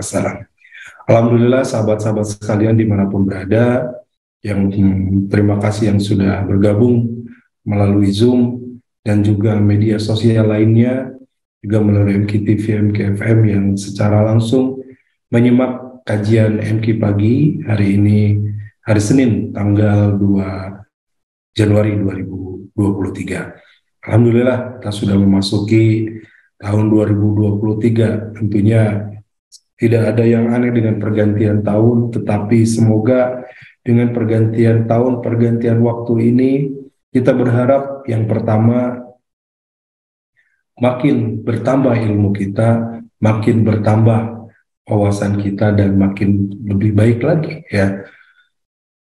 wasallam. Alhamdulillah sahabat-sahabat sekalian dimanapun berada, yang terima kasih yang sudah bergabung melalui Zoom dan juga media sosial lainnya, juga melalui MKTV, MKFM yang secara langsung menyimak kajian MK pagi hari ini, hari Senin tanggal 2 Januari 2023. Alhamdulillah kita sudah memasuki tahun 2023. Tentunya tidak ada yang aneh dengan pergantian tahun, tetapi semoga dengan pergantian tahun, pergantian waktu ini, kita berharap yang pertama makin bertambah ilmu kita, makin bertambah wawasan kita, dan makin lebih baik lagi ya.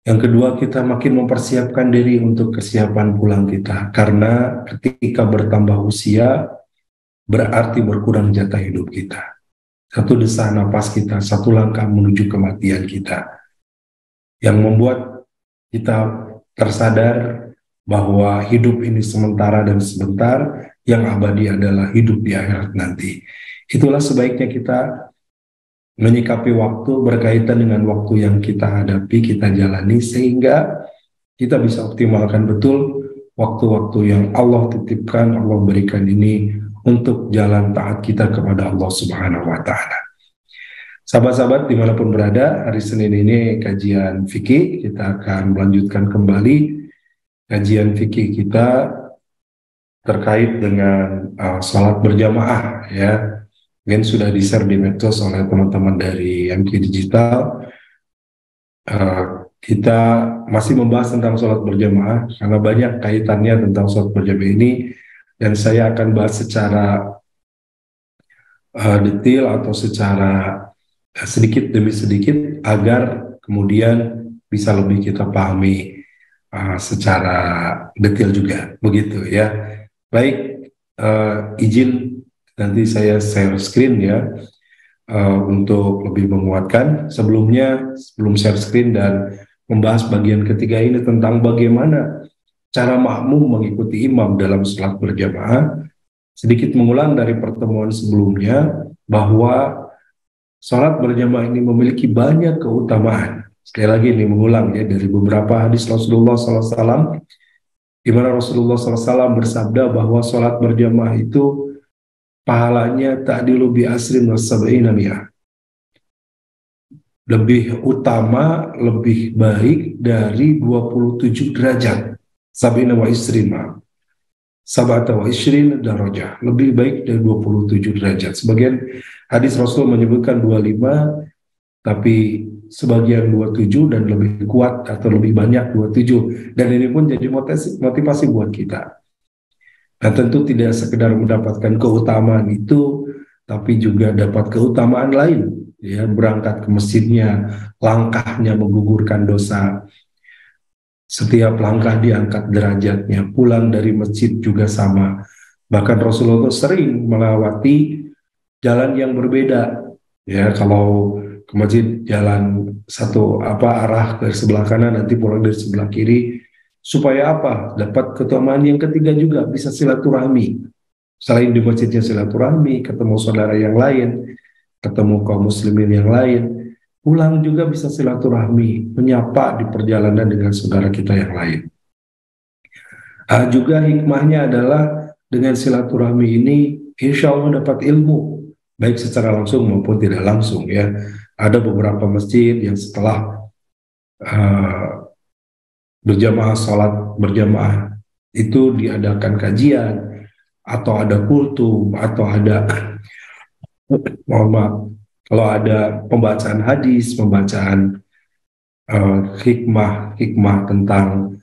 Yang kedua, kita makin mempersiapkan diri untuk kesiapan pulang kita, karena ketika bertambah usia berarti berkurang jatah hidup kita. Satu desak napas kita, satu langkah menuju kematian kita, yang membuat kita tersadar bahwa hidup ini sementara dan sebentar, yang abadi adalah hidup di akhirat nanti. Itulah sebaiknya kita menyikapi waktu berkaitan dengan waktu yang kita hadapi, kita jalani, sehingga kita bisa optimalkan betul waktu-waktu yang Allah titipkan, Allah berikan ini untuk jalan taat kita kepada Allah Subhanahu wa Ta'ala. Sahabat-sahabat dimanapun berada, hari Senin ini kajian fikih, kita akan melanjutkan kembali kajian fikih kita terkait dengan salat berjamaah ya. Mungkin sudah di-share di medsos oleh teman-teman dari MK Digital. Kita masih membahas tentang sholat berjamaah karena banyak kaitannya tentang sholat berjamaah ini, dan saya akan bahas secara detail atau secara sedikit demi sedikit agar kemudian bisa lebih kita pahami secara detail juga, begitu ya. Baik, izin nanti saya share screen ya untuk lebih menguatkan. Sebelum share screen dan membahas bagian ketiga ini tentang bagaimana cara makmum mengikuti imam dalam sholat berjamaah, sedikit mengulang dari pertemuan sebelumnya bahwa sholat berjamaah ini memiliki banyak keutamaan. Sekali lagi ini mengulang ya dari beberapa hadis Rasulullah SAW, di mana Rasulullah SAW bersabda bahwa sholat berjamaah itu pahalanya ta'dilu bi asrin wa sab'ina mi'ah, lebih utama, lebih baik dari 27 derajat. Sab'ina wa isrin, sab'ata wa isrin darajah, lebih baik dari 27 derajat. Sebagian hadis Rasul menyebutkan 25, tapi sebagian 27 dan lebih kuat atau lebih banyak 27. Dan ini pun jadi motivasi buat kita. Nah, tentu tidak sekedar mendapatkan keutamaan itu, tapi juga dapat keutamaan lain. Ya, berangkat ke masjidnya, langkahnya menggugurkan dosa. Setiap langkah diangkat derajatnya. Pulang dari masjid juga sama. Bahkan Rasulullah sering melewati jalan yang berbeda. Ya, kalau ke masjid jalan satu arah dari sebelah kanan, nanti pulang dari sebelah kiri. Supaya apa? Dapat keutamaan yang ketiga juga, bisa silaturahmi. Selain di masjidnya silaturahmi, ketemu saudara yang lain, ketemu kaum muslimin yang lain, pulang juga bisa silaturahmi, menyapa di perjalanan dengan saudara kita yang lain. Juga hikmahnya adalah dengan silaturahmi ini, insya Allah dapat ilmu, baik secara langsung maupun tidak langsung ya. Ada beberapa masjid yang setelah berjamaah, sholat berjamaah itu diadakan kajian atau ada kultum atau ada mohon maaf, kalau ada pembacaan hadis, pembacaan hikmah tentang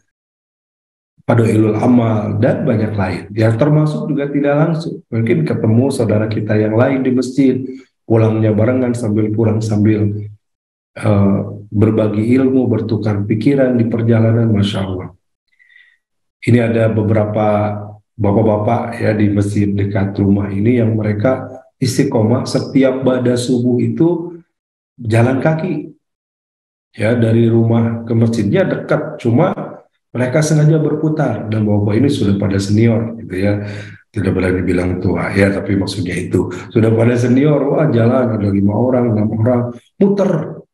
Fadhailul Amal dan banyak lain ya, termasuk juga tidak langsung mungkin ketemu saudara kita yang lain di masjid, pulangnya barengan, sambil pulang sambil berbagi ilmu, bertukar pikiran di perjalanan. Masya Allah, ini ada beberapa bapak-bapak ya di masjid dekat rumah ini yang mereka istiqomah setiap ba'da subuh itu jalan kaki ya, dari rumah ke masjidnya dekat, cuma mereka sengaja berputar, dan bapak ini sudah pada senior gitu ya, tidak berani bilang tua ya, tapi maksudnya itu sudah pada senior, wah jalan ada 5 orang 6 orang muter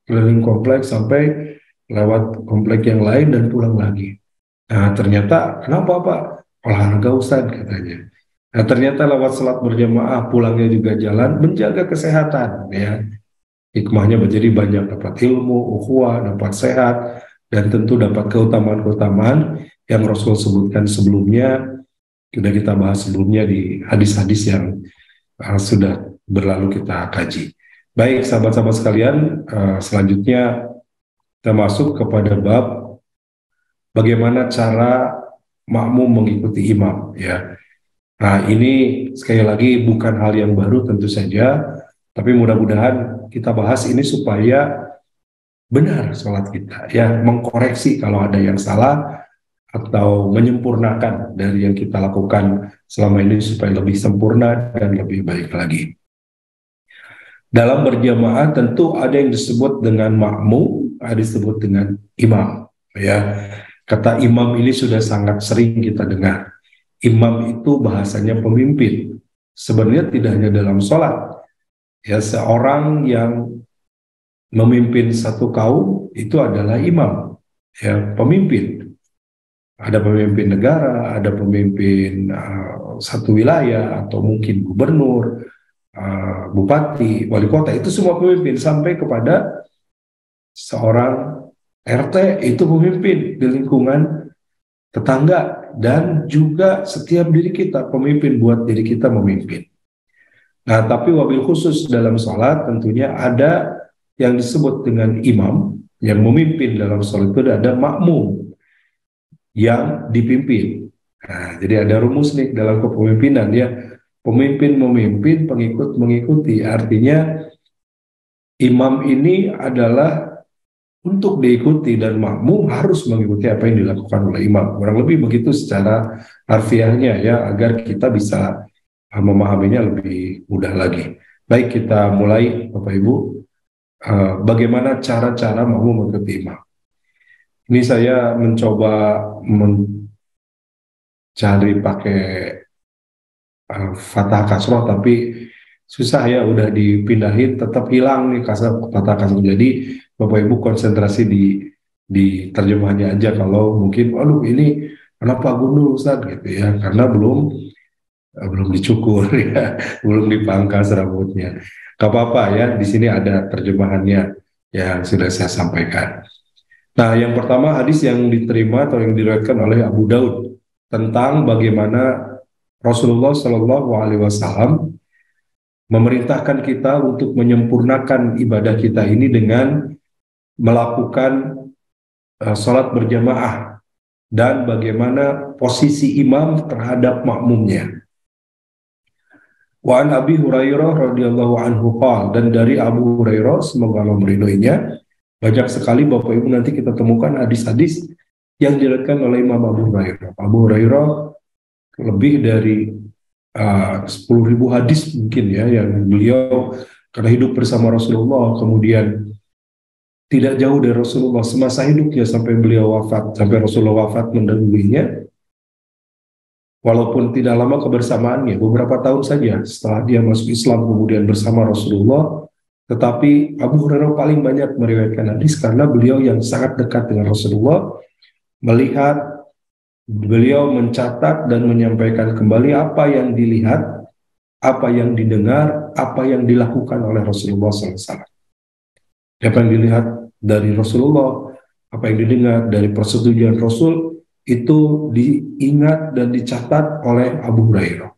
keliling kompleks sampai lewat komplek yang lain dan pulang lagi. Nah ternyata kenapa Pak? Olahraga Ustaz katanya. Nah ternyata lewat salat berjamaah pulangnya juga jalan menjaga kesehatan ya. Hikmahnya menjadi banyak, dapat ilmu, ukhuwah, dapat sehat, dan tentu dapat keutamaan-keutamaan yang Rasul sebutkan sebelumnya, sudah kita bahas sebelumnya di hadis-hadis yang sudah berlalu kita kaji. Baik sahabat-sahabat sekalian, selanjutnya kita masuk kepada bab bagaimana cara makmum mengikuti imam ya. Nah ini sekali lagi bukan hal yang baru tentu saja, tapi mudah-mudahan kita bahas ini supaya benar sholat kita ya, mengkoreksi kalau ada yang salah atau menyempurnakan dari yang kita lakukan selama ini supaya lebih sempurna dan lebih baik lagi. Dalam berjamaah tentu ada yang disebut dengan makmum, ada disebut dengan imam ya. Kata imam ini sudah sangat sering kita dengar. Imam itu bahasanya pemimpin. Sebenarnya tidak hanya dalam sholat ya, seorang yang memimpin satu kaum itu adalah imam ya, pemimpin. Ada pemimpin negara, ada pemimpin satu wilayah, atau mungkin gubernur, bupati, wali kota, itu semua pemimpin, sampai kepada seorang RT itu pemimpin di lingkungan tetangga, dan juga setiap diri kita pemimpin buat diri kita memimpin. Nah, tapi wabil khusus dalam sholat tentunya ada yang disebut dengan imam yang memimpin dalam sholat, itu ada makmum yang dipimpin. Nah, jadi ada rumus nih dalam kepemimpinan ya, pemimpin memimpin, pengikut mengikuti. Artinya imam ini adalah untuk diikuti dan makmum harus mengikuti apa yang dilakukan oleh imam. Kurang lebih begitu secara harfiahnya ya, agar kita bisa memahaminya lebih mudah lagi. Baik, kita mulai Bapak Ibu. Bagaimana cara-cara makmum mengikuti imam? Ini saya mencoba mencari pakai fathah kasroh, tapi susah ya, udah dipindahin tetap hilang nih fathah kasroh. Jadi Bapak Ibu konsentrasi di terjemahannya aja. Kalau mungkin, aduh ini kenapa gundul Ustaz gitu ya, karena belum dicukur ya, belum dipangkas rambutnya. Gak apa-apa ya, di sini ada terjemahannya yang sudah saya sampaikan. Nah, yang pertama hadis yang diterima atau yang diriwayatkan oleh Abu Daud tentang bagaimana Rasulullah Shallallahu Alaihi Wasallam memerintahkan kita untuk menyempurnakan ibadah kita ini dengan melakukan sholat berjamaah, dan bagaimana posisi imam terhadap makmumnya. Wa an Abi Hurairah radhiyallahu anhu qala, dan dari Abu Hurairah semoga Allah meridhoinya, banyak sekali Bapak Ibu nanti kita temukan hadis-hadis yang diriwayatkan oleh Imam Abu Hurairah. Abu Hurairah lebih dari 10.000 hadis mungkin ya, yang beliau karena hidup bersama Rasulullah, kemudian tidak jauh dari Rasulullah semasa hidupnya sampai beliau wafat, sampai Rasulullah wafat mendahulunya. Walaupun tidak lama kebersamaannya, beberapa tahun saja setelah dia masuk Islam kemudian bersama Rasulullah, tetapi Abu Hurairah paling banyak meriwayatkan hadis karena beliau yang sangat dekat dengan Rasulullah, melihat, beliau mencatat dan menyampaikan kembali apa yang dilihat, apa yang didengar, apa yang dilakukan oleh Rasulullah SAW. Apa yang dilihat dari Rasulullah, apa yang didengar dari persetujuan Rasul, itu diingat dan dicatat oleh Abu Hurairah.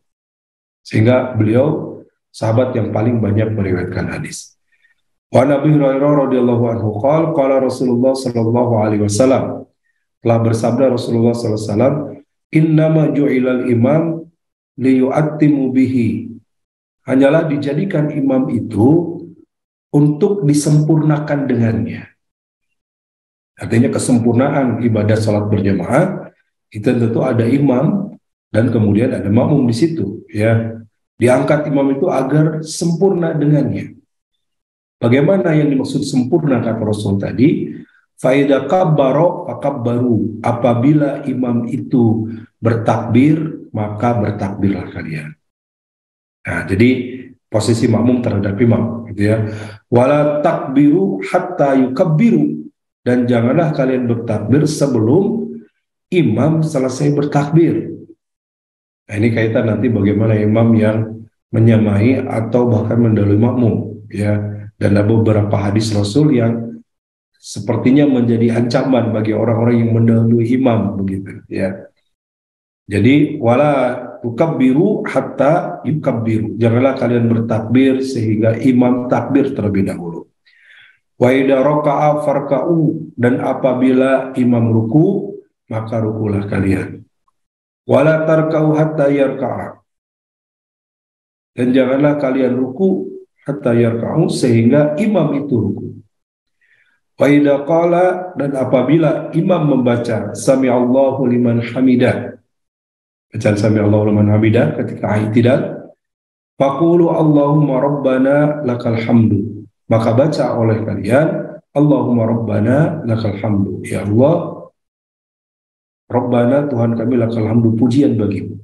Sehingga beliau sahabat yang paling banyak meriwayatkan hadis. Wa Nabi Hurairah radhiyallahu anhu qala Rasulullah sallallahu alaihi wasallam, telah bersabda Rasulullah sallallahu alaihi wasallam, innama ju'ilal imam liyu'attimu bihi, hanyalah dijadikan imam itu untuk disempurnakan dengannya. Artinya kesempurnaan ibadah salat berjamaah itu tentu ada imam dan kemudian ada makmum di situ ya. Diangkat imam itu agar sempurna dengannya. Bagaimana yang dimaksud sempurna kata Rasul tadi? Fa idza kabbara fakabbaru, apabila imam itu bertakbir, maka bertakbirlah kalian. Nah, jadi posisi makmum terhadap imam, gitu ya. Wala takbiru hatta yukabbiru, dan janganlah kalian bertakbir sebelum imam selesai bertakbir. Nah, ini kaitan nanti bagaimana imam yang menyamai atau bahkan mendahului makmum, ya. Dan ada beberapa hadis Rasul yang sepertinya menjadi ancaman bagi orang-orang yang mendahului imam, begitu, ya. Jadi wala tukabbiru hatta yukabbiru. Janganlah kalian bertakbir sehingga imam takbir terlebih dahulu. Wa idza raka'a farka'u, dan apabila imam ruku, maka rukulah kalian. Wala tarka'u hatta yarka'a, dan janganlah kalian ruku hatta yarka'u, sehingga imam itu ruku. Wa idza qala, dan apabila imam membaca sami Allahu liman hamidah, bacaan sami Allahu liman hamidah ketika i'tidal, faqulu Allahumma rabbana lakal hamdu, maka baca oleh kalian Allahumma rabbana lakal hamdu, ya Allah Rabbana, Tuhan kami, lakal hamdu, pujian bagimu.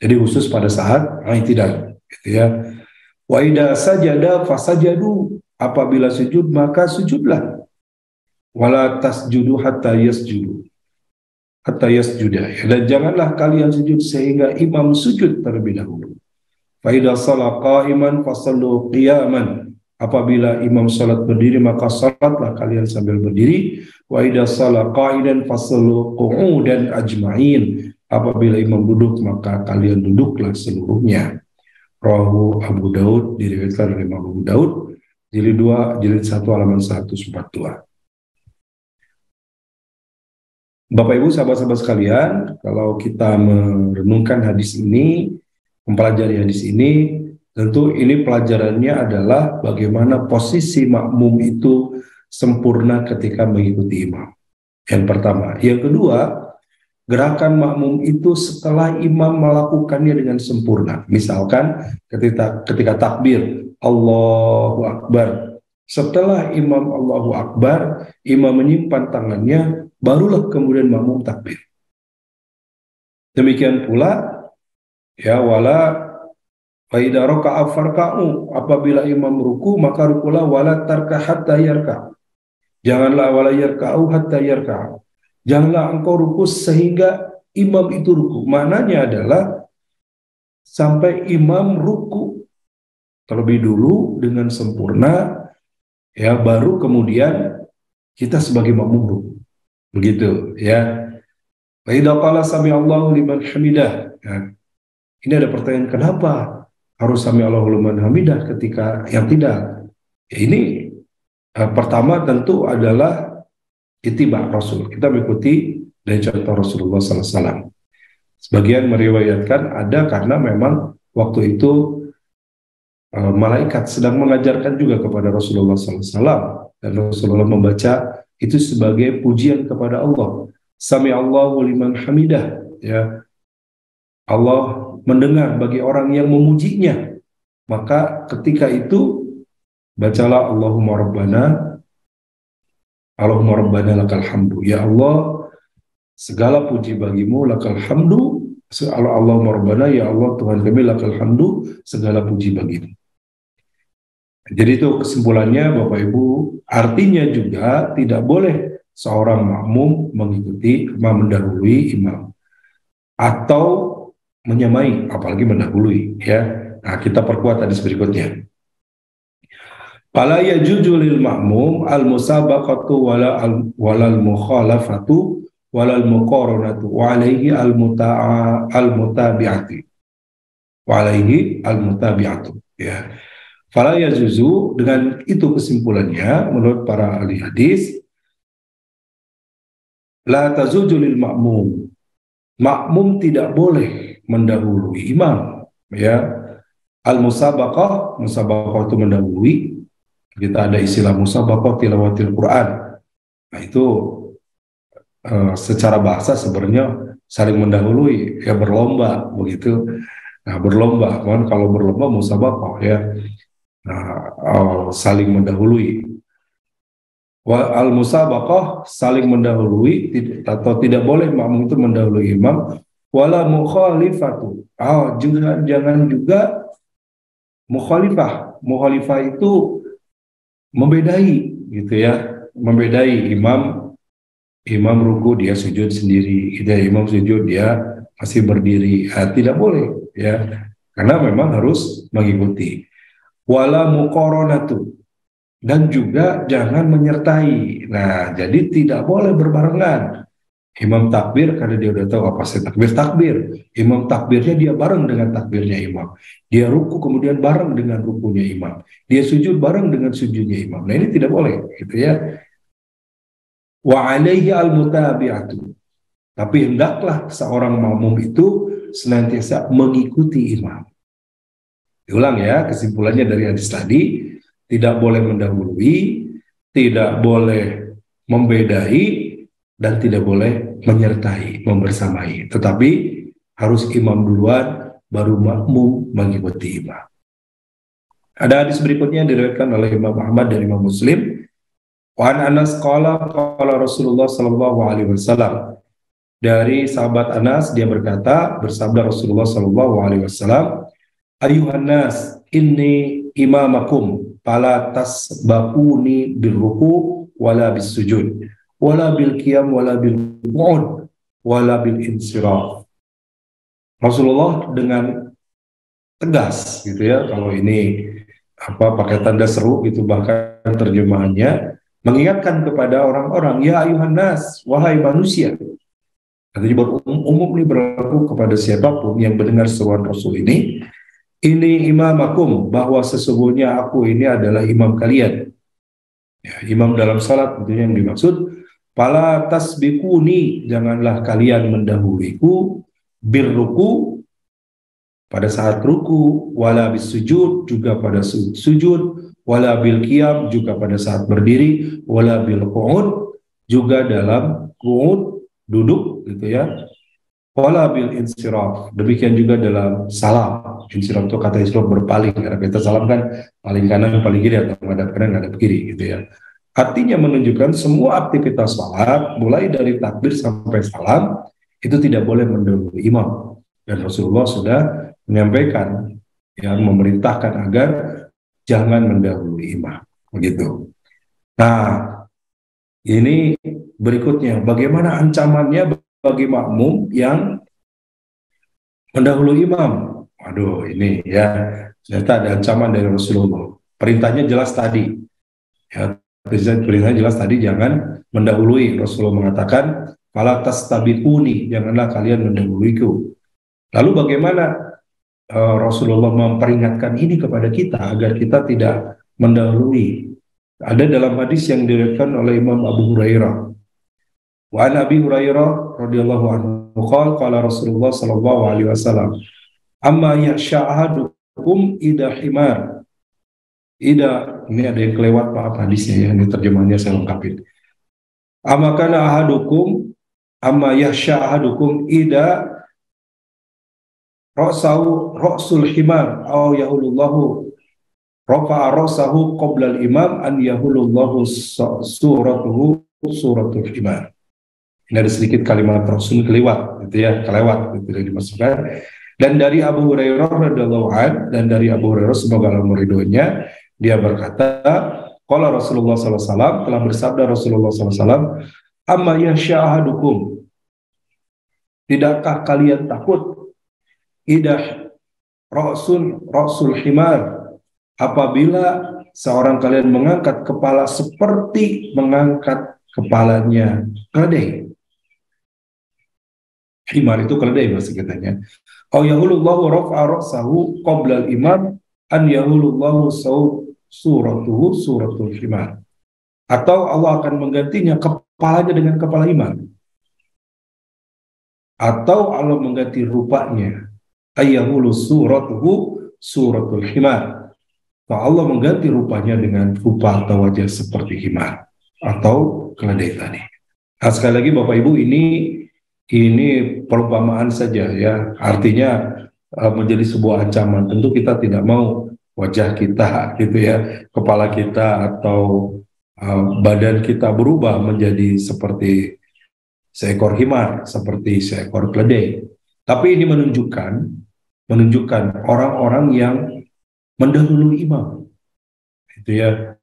Jadi khusus pada saat i'tidal, gitu ya. Wa idza sajada fasajadu, apabila sujud maka sujudlah. Wala tasjudu hatta yasjudu, hatta yasjuda, dan janganlah kalian sujud sehingga imam sujud terlebih dahulu. Fa idza shalla qa'iman fasallu qiyaman, apabila imam salat berdiri maka salatlah kalian sambil berdiri. Wa idza shalla qa'idan fasallu qu'udan ajma'in, apabila imam duduk maka kalian duduklah seluruhnya. Rawahu Abu Daud, diriwayatkan oleh Imam Abu Daud, jilid 2, jilid 1, halaman 142. Bapak Ibu, sahabat-sahabat sekalian, kalau kita merenungkan hadis ini, mempelajari hadis ini, tentu ini pelajarannya adalah bagaimana posisi makmum itu sempurna ketika mengikuti imam. Yang pertama. Yang kedua, gerakan makmum itu setelah imam melakukannya dengan sempurna. Misalkan ketika takbir, Allahu Akbar. Setelah imam Allahu Akbar, imam menyimpan tangannya, barulah kemudian makmum takbir. Demikian pula, ya, wala fa idza raka'a farka'u, apabila imam ruku maka rukulah, wala tarka hatta yarka. Janganlah wala yarka'u hatta yarka. Janganlah engkau ruku sehingga imam itu ruku. Maknanya adalah sampai imam ruku terlebih dulu dengan sempurna, ya, baru kemudian kita sebagai makmum ruku. Begitu, ya. Wa idza qala sami Allahu liman hamidah. Ya. Ini ada pertanyaan, kenapa harus sami Allahu liman hamidah ketika yang tidak? Ya, ini pertama tentu adalah ittiba Rasul. Kita mengikuti dari contoh Rasulullah SAW. Sebagian meriwayatkan ada karena memang waktu itu malaikat sedang mengajarkan juga kepada Rasulullah SAW, dan Rasulullah membaca itu sebagai pujian kepada Allah. Sami Allahu liman hamidah, ya. Allah mendengar bagi orang yang memujinya. Maka ketika itu bacalah Allahumma rabbana lakal hamdu, ya Allah segala puji bagimu, lakal hamdu, Allahumma rabbana, ya Allah Tuhan kami, lakal hamdu, segala puji bagimu. Jadi itu kesimpulannya Bapak Ibu, artinya juga tidak boleh seorang makmum mengikuti, mendahului imam atau menyamai, apalagi mendahului, ya. Nah, kita perkuat hadis berikutnya. Fala yajuzu lil ma'mum al musabaqatu wala al mukhalafatu wala al muqaranatu wa alaihi al mutabi'atu. Wa alaihi al mutabi'atu, ya. Fala yajuzu, dengan itu kesimpulannya menurut para ahli hadis, la tazuju lil ma'mum. Makmum tidak boleh mendahului imam, ya. Al-musabaqah, musabaqah itu mendahului. Kita ada istilah musabaqah tilawatil Quran. Nah, itu secara bahasa sebenarnya saling mendahului, ya, berlomba begitu. Nah, berlomba, kan kalau berlomba musabaqah, ya. Nah, saling mendahului. Al-musabaqah saling mendahului, atau tidak boleh makmum itu mendahului imam wala mukhalifatu. Juga jangan juga mukhalifah. Mukhalifah itu membedai gitu ya, membedai imam ruku dia sujud sendiri, gitu ya. Imam sujud dia masih berdiri. Tidak boleh ya, karena memang harus mengikuti. Wala muqaranatu, dan juga jangan menyertai. Nah, jadi tidak boleh berbarengan. Imam takbir karena dia udah tahu apa sih takbir, takbir. Imam takbirnya dia bareng dengan takbirnya imam. Dia ruku kemudian bareng dengan rukunya imam. Dia sujud bareng dengan sujudnya imam. Nah, ini tidak boleh gitu ya. Wa alaihi al-mutabi'atu. Tapi hendaklah seorang makmum itu senantiasa mengikuti imam. Diulang ya, kesimpulannya dari hadis tadi, tidak boleh mendahului, tidak boleh membedai, dan tidak boleh menyertai, membersamai. Tetapi harus imam duluan, baru makmum mengikuti imam. Ada hadis berikutnya diriwayatkan oleh Imam Ahmad dan Imam Muslim. Wa an Anas qala Rasulullah sallallahu alaihi wasallam. Dari sahabat Anas dia berkata, bersabda Rasulullah sallallahu alaihi wasallam, ayuhan nas inni imamakum fala tasbaquni birruku wala bisujud wala bil qiyam wala bil qu'ud wala bil insiraf. Rasulullah dengan tegas gitu ya, kalau ini pakai tanda seru gitu, bahkan terjemahannya mengingatkan kepada orang-orang, ya ayuhan nas, wahai manusia. Artinya berumum ini berlaku kepada siapapun yang mendengar seruan Rasul ini imamakum, bahwa sesungguhnya aku ini adalah imam kalian. Ya, imam dalam salat tentunya yang dimaksud. Fala tasbiquni, janganlah kalian mendahuluiku, birruku, pada saat ruku, wala bisujud, juga pada sujud, wala bil qiyam, juga pada saat berdiri, wala bil qu'ud, juga dalam qu'ud, duduk gitu ya, wala bil insiraf, demikian juga dalam salam. Insiraf itu kata insiraf berpaling, karena kita salam kan paling kanan, paling kiri, atau menghadap kanan, menghadap kiri gitu ya. Artinya menunjukkan semua aktivitas salat, mulai dari takbir sampai salam, itu tidak boleh mendahului imam. Dan Rasulullah sudah menyampaikan, ya, memerintahkan agar jangan mendahului imam, begitu. Nah, ini berikutnya, bagaimana ancamannya bagi makmum yang mendahului imam? Waduh, ini ya, ternyata ada ancaman dari Rasulullah. Perintahnya jelas tadi, ya, perintahnya jelas tadi, jangan mendahului. Rasulullah mengatakan, fala tastabiquni, janganlah kalian mendahuluiku. Lalu bagaimana Rasulullah memperingatkan ini kepada kita agar kita tidak mendahului? Ada dalam hadis yang diriwayatkan oleh Imam Abu Hurairah. Wa an Abi Hurairah radhiyallahu anhu qala Rasulullah sallallahu alaihi wasallam, amma yakhsha ahadukum ida himar. Ida, ini ada yang kelewat maaf hadisnya ya, ini terjemahannya saya lengkapin. Amma kana ahadukum, amma yakhsha ahadukum ida ra'sul himar aw yahulullahu rafa'a ra'sahu qabla al-imam an yahulullahu suratul himar. Ini ada sedikit kalimat Rasul kelewat gitu ya, kelewat gitu dimasukkan. Dan dari Abu Hurairah radhiyallahu anhu, dan dari Abu Hurairah semoga Allah meridhoinya, dia berkata, qala Rasulullah sallallahu alaihi wasallam, telah bersabda Rasulullah sallallahu alaihi wasallam, amma yashahadukum, tidakkah kalian takut idah ra'sul himar, apabila seorang kalian mengangkat kepala seperti mengangkat kepalanya keledai. Himar itu keledai maksud katanya. Au yahulullahu rafa'a ra'sahu qabla al-imam an yahulullahu suratul himar. Atau Allah akan menggantinya kepalanya dengan kepala imam. Atau Allah mengganti rupanya, ayyahulu suratul himar. Allah mengganti rupanya dengan rupa atau wajah seperti himar atau keledai tadi. Nah, sekali lagi Bapak Ibu, ini perumpamaan saja ya, artinya menjadi sebuah ancaman. Tentu kita tidak mau wajah kita gitu ya, kepala kita atau badan kita berubah menjadi seperti seekor himar, seperti seekor keledai. Tapi ini menunjukkan orang-orang yang mendahului imam. Itu ya,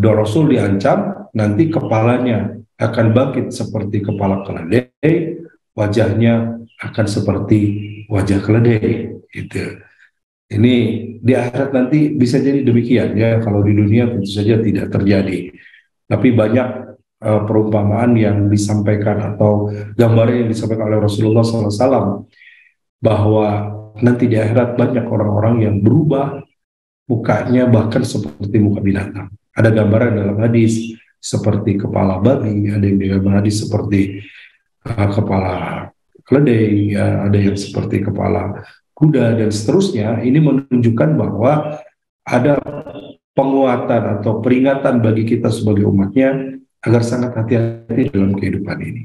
Rasul diancam nanti kepalanya akan bangkit seperti kepala keledai, wajahnya akan seperti wajah keledai. Gitu. Ini di akhirat nanti bisa jadi demikian ya. Kalau di dunia tentu saja tidak terjadi. Tapi banyak perumpamaan yang disampaikan atau gambaran yang disampaikan oleh Rasulullah SAW bahwa nanti di akhirat banyak orang-orang yang berubah mukanya bahkan seperti muka binatang. Ada gambaran dalam hadis seperti kepala babi, ada yang dalam hadis seperti kepala keledai, ya, ada yang seperti kepala kuda dan seterusnya. Ini menunjukkan bahwa ada penguatan atau peringatan bagi kita sebagai umatnya agar sangat hati-hati dalam kehidupan ini.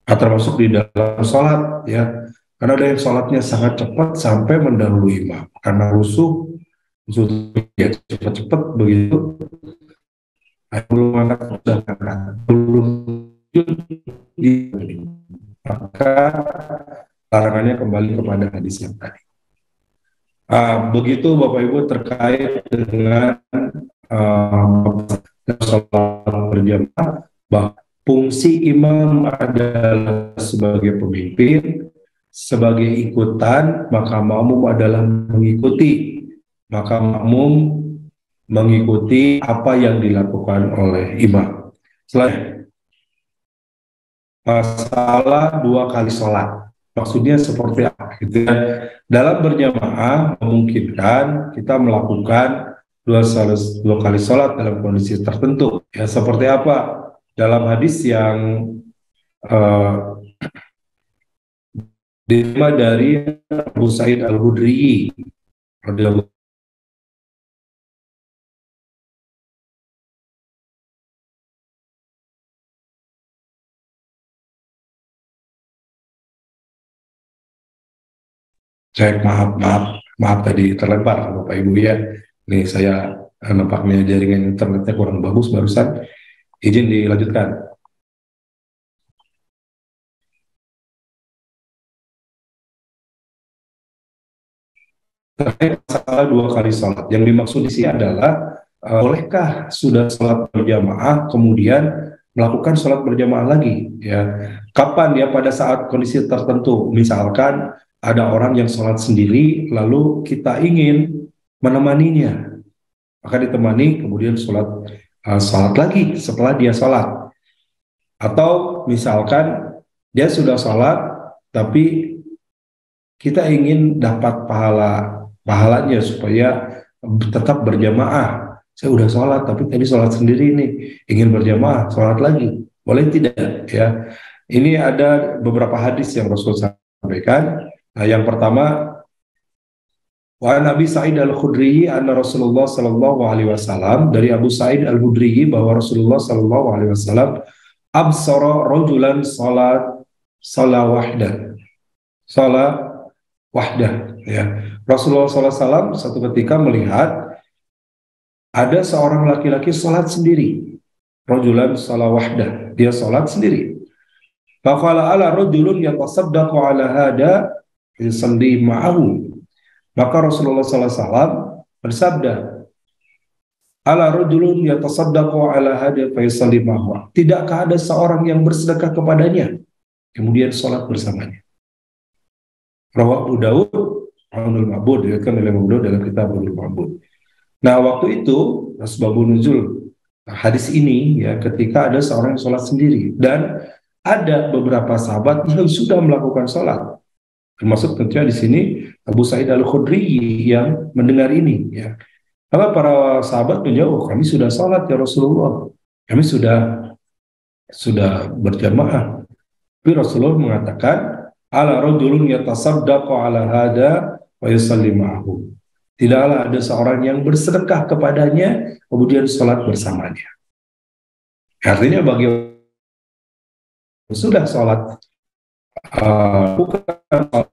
Termasuk di dalam sholat, ya, karena ada yang sholatnya sangat cepat sampai mendahului imam karena rusuh ya cepat-cepat begitu, belum angkat belum maka larangannya kembali kepada hadis yang tadi. Begitu Bapak Ibu terkait dengan sholat berjamaah, bahwa fungsi imam adalah sebagai pemimpin, sebagai ikutan, maka makmum adalah mengikuti. Maka makmum mengikuti apa yang dilakukan oleh imam. Selanjutnya, masalah 2 kali sholat. Maksudnya seperti apa? Gitu ya. Dalam berjamaah memungkinkan kita melakukan dua kali sholat dalam kondisi tertentu. Ya, seperti apa? Dalam hadis yang diterima dari Abu Sa'id Al-Khudri radhiyallahu. Cek, maaf tadi terlempar Bapak Ibu ya. Ini saya nampaknya jaringan internetnya kurang bagus barusan. Izin dilanjutkan. Terkait masalah 2 kali sholat, yang dimaksud di sini adalah bolehkah sudah sholat berjamaah kemudian melakukan sholat berjamaah lagi? Ya, kapan ya? Pada saat kondisi tertentu, misalkan ada orang yang sholat sendiri, lalu kita ingin menemaninya, maka ditemani kemudian sholat lagi setelah dia sholat. Atau misalkan dia sudah sholat, tapi kita ingin dapat pahalanya supaya tetap berjamaah. Saya udah sholat, tapi tadi sholat sendiri nih, ingin berjamaah, sholat lagi. Boleh tidak? Ya, ini ada beberapa hadis yang Rasul sampaikan. Nah, yang pertama, wa Nabi Sa'id Al-Khudri anna Rasulullah sallallahu alaihi wasallam, dari Abu Sa'id Al-Khudri bahwa Rasulullah sallallahu alaihi wasallam absara rajulan salat wahdah, ya. Rasulullah SAW satu ketika melihat ada seorang laki-laki sholat sendiri, rajulan salat wahdah, dia sholat sendiri. Faqala ala rajulun yatasaddaqu ala hada yusalli ma'ahu. Maka Rasulullah SAW bersabda, ala rajulun yatasaddaqu ala hada yusalli ma'ahu. Tidakkah ada seorang yang bersedekah kepadanya kemudian sholat bersamanya? Rawahu Abu Daud, Aunul Ma'bud, diriwayatkan oleh Abu Daud dalam kitab Aunul Ma'bud. Nah, waktu itu asbabun nuzul hadis ini ya, ketika ada seorang yang sholat sendiri dan ada beberapa sahabat yang sudah melakukan sholat, termasuk tentunya di sini Abu Sa'id Al-Khudri yang mendengar ini ya. Maka para sahabat menjawab, kami sudah sholat ya Rasulullah, kami sudah berjamaah. Tapi Rasulullah mengatakan, ala rajulun yatasaddaqu ala hada wa yusalli ma'ahu. Tidaklah ada seorang yang bersedekah kepadanya kemudian sholat bersamanya. Artinya bagi sudah sholat bukan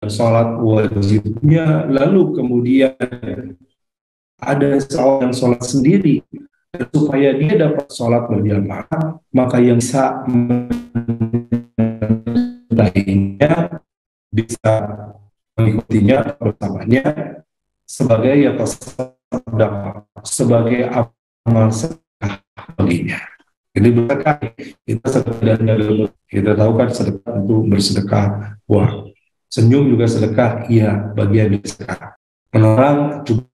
sholat wajibnya, lalu kemudian ada seorang yang sholat sendiri, supaya dia dapat sholat berjamaah, maka yang bisa lainnya bisa mengikutinya bersamanya sebagai sedekah, sebagai amal sedekah baginya. Jadi berkah kita sekedar kita tahu kan sedekah itu bersedekah. Wah, senyum juga sedekah, iya bagian dari sedekah. Menolong juga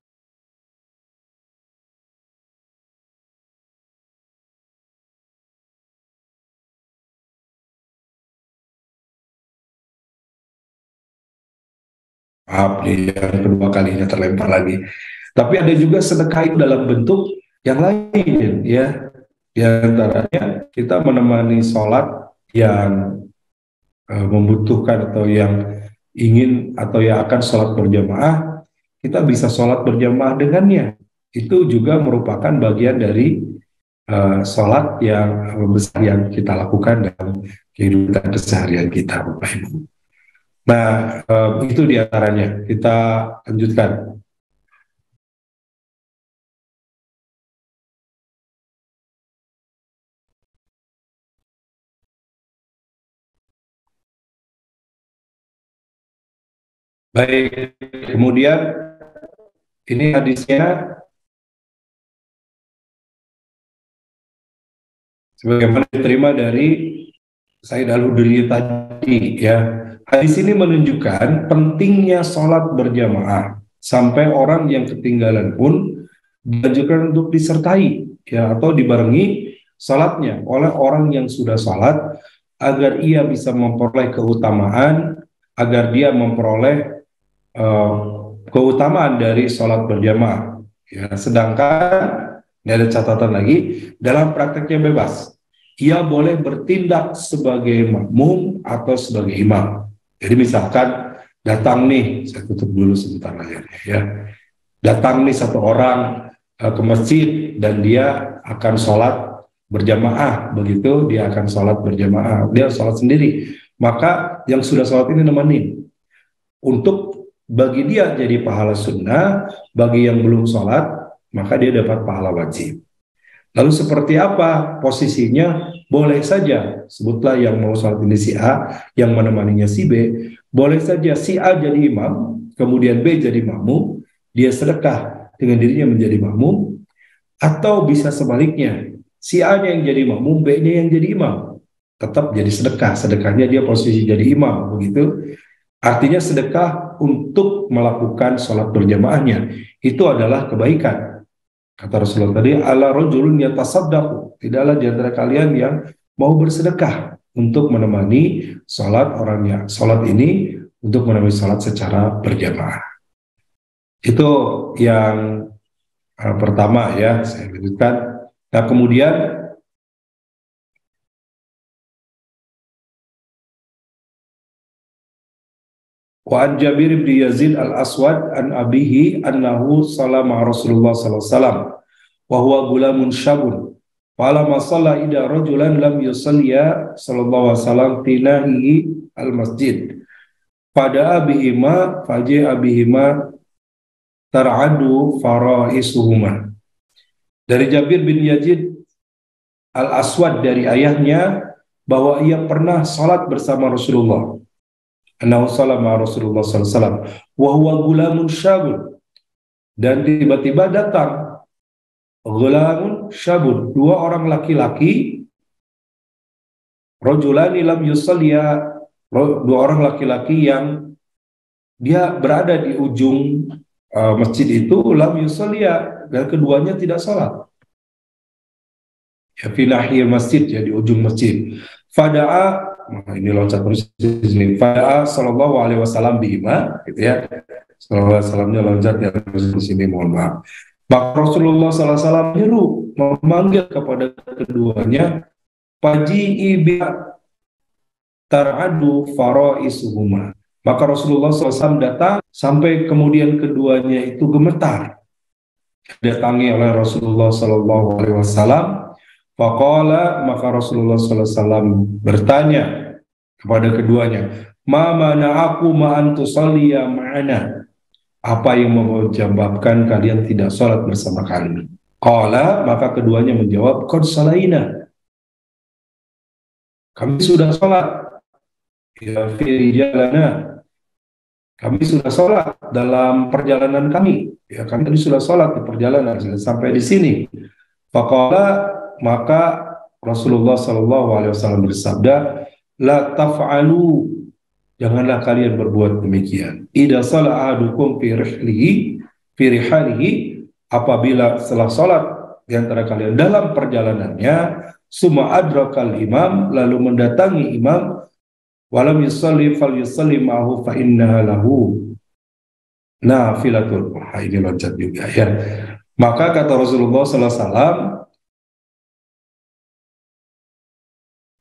maaf nih yang kedua kalinya terlempar lagi. Tapi ada juga sedekah itu dalam bentuk yang lain ya. Di antaranya kita menemani sholat yang membutuhkan atau yang ingin atau yang akan sholat berjamaah, kita bisa sholat berjamaah dengannya. Itu juga merupakan bagian dari sholat yang besar yang kita lakukan dalam kehidupan keseharian kita, Bapak Ibu. Nah, itu diantaranya. Kita lanjutkan. Baik, kemudian ini hadisnya sebagaimana diterima dari Said Al-Hudri tadi ya. Hadis ini menunjukkan pentingnya sholat berjamaah sampai orang yang ketinggalan pun dianjurkan untuk disertai ya atau dibarengi sholatnya oleh orang yang sudah sholat agar ia bisa memperoleh keutamaan, agar dia memperoleh uh, keutamaan dari sholat berjamaah. Ya, sedangkan ini ada catatan lagi dalam prakteknya bebas. Ia boleh bertindak sebagai makmum atau sebagai imam. Jadi misalkan datang nih, saya tutup dulu sebentar layarnya ya. Datang nih satu orang ke masjid dan dia akan sholat berjamaah, begitu dia akan sholat berjamaah, dia sholat sendiri. Maka yang sudah sholat ini nemenin. Untuk bagi dia jadi pahala sunnah, bagi yang belum sholat, maka dia dapat pahala wajib. Lalu seperti apa posisinya? Boleh saja, sebutlah yang mau sholat ini si A, yang menemaninya si B, boleh saja si A jadi imam, kemudian B jadi makmum, dia sedekah dengan dirinya menjadi makmum, atau bisa sebaliknya, si A-nya yang jadi makmum, B-nya yang jadi imam, tetap jadi sedekah, sedekahnya dia posisi jadi imam, begitu. Artinya sedekah untuk melakukan sholat berjamaahnya, itu adalah kebaikan. Kata Rasulullah tadi, ala rajulun yatasaddaqu, tidaklah di antara kalian yang mau bersedekah untuk menemani sholat orangnya. Sholat ini untuk menemani sholat secara berjamaah. Itu yang pertama ya, saya lanjutkan. Nah kemudian wa an Jabir bin Yazid al-Aswad an abihi annahu salama Rasulullah sallallahu alaihi wasallam wa huwa gulamun syabun. Falamma shalla ida rajulan lam yusalliya sallallahu alaihi wasallam tinahi al-masjid. Pada abihima faji abihima tar'adu faraisuhuma. Dari Jabir bin Yazid al-Aswad dari ayahnya bahwa ia pernah salat bersama Rasulullah. Annahu salama Rasulullah sallallahu alaihi wasallam wa huwa gulamun syabun, dan tiba-tiba datang gulamun syabun, dua orang laki-laki, rajulani lam yusalliya, dua orang laki-laki yang dia berada di ujung masjid itu, lam yusalliya, dan keduanya tidak salat ya, fi nahiyil masjid ya, di ujung masjid. Fada'a, nah ini loncat terus di sini. Fada'a sallallahu alaihi wasallam bihima, gitu ya. Sallallahu alaihi wasallamnya loncat ya di sini, mohon maaf. Maka Rasulullah sallallahu alaihi wasallam menyeru, memanggil kepada keduanya, faji'i bi tar'adu faraisuhuma. Maka Rasulullah SAW datang sampai kemudian keduanya itu gemetar. Datangi oleh Rasulullah SAW. Faqala, maka Rasulullah SAW bertanya kepada keduanya, ma mana'aku ma'an tusalliya ma'ana, apa yang menyebabkan kalian tidak sholat bersama kami? Qala, maka keduanya menjawab, qad salaina, kami sudah sholat. Ya fi rijalana, kami sudah sholat dalam perjalanan kami. Ya, kami tadi sudah sholat di perjalanan sudah sampai di sini. Faqala, maka Rasulullah Shallallahu Alaihi Wasallam bersabda, la taf'alu, janganlah kalian berbuat demikian. Idza shala ahadukum fi rihalihi, apabila setelah sholat di antara kalian dalam perjalanannya, summa adrakal imam, lalu mendatangi imam, walam yusalli fal yusalli ma'hu fa innaha lahu nafilatul. Wah, ini loncat juga ya. Maka kata Rasulullah SAW,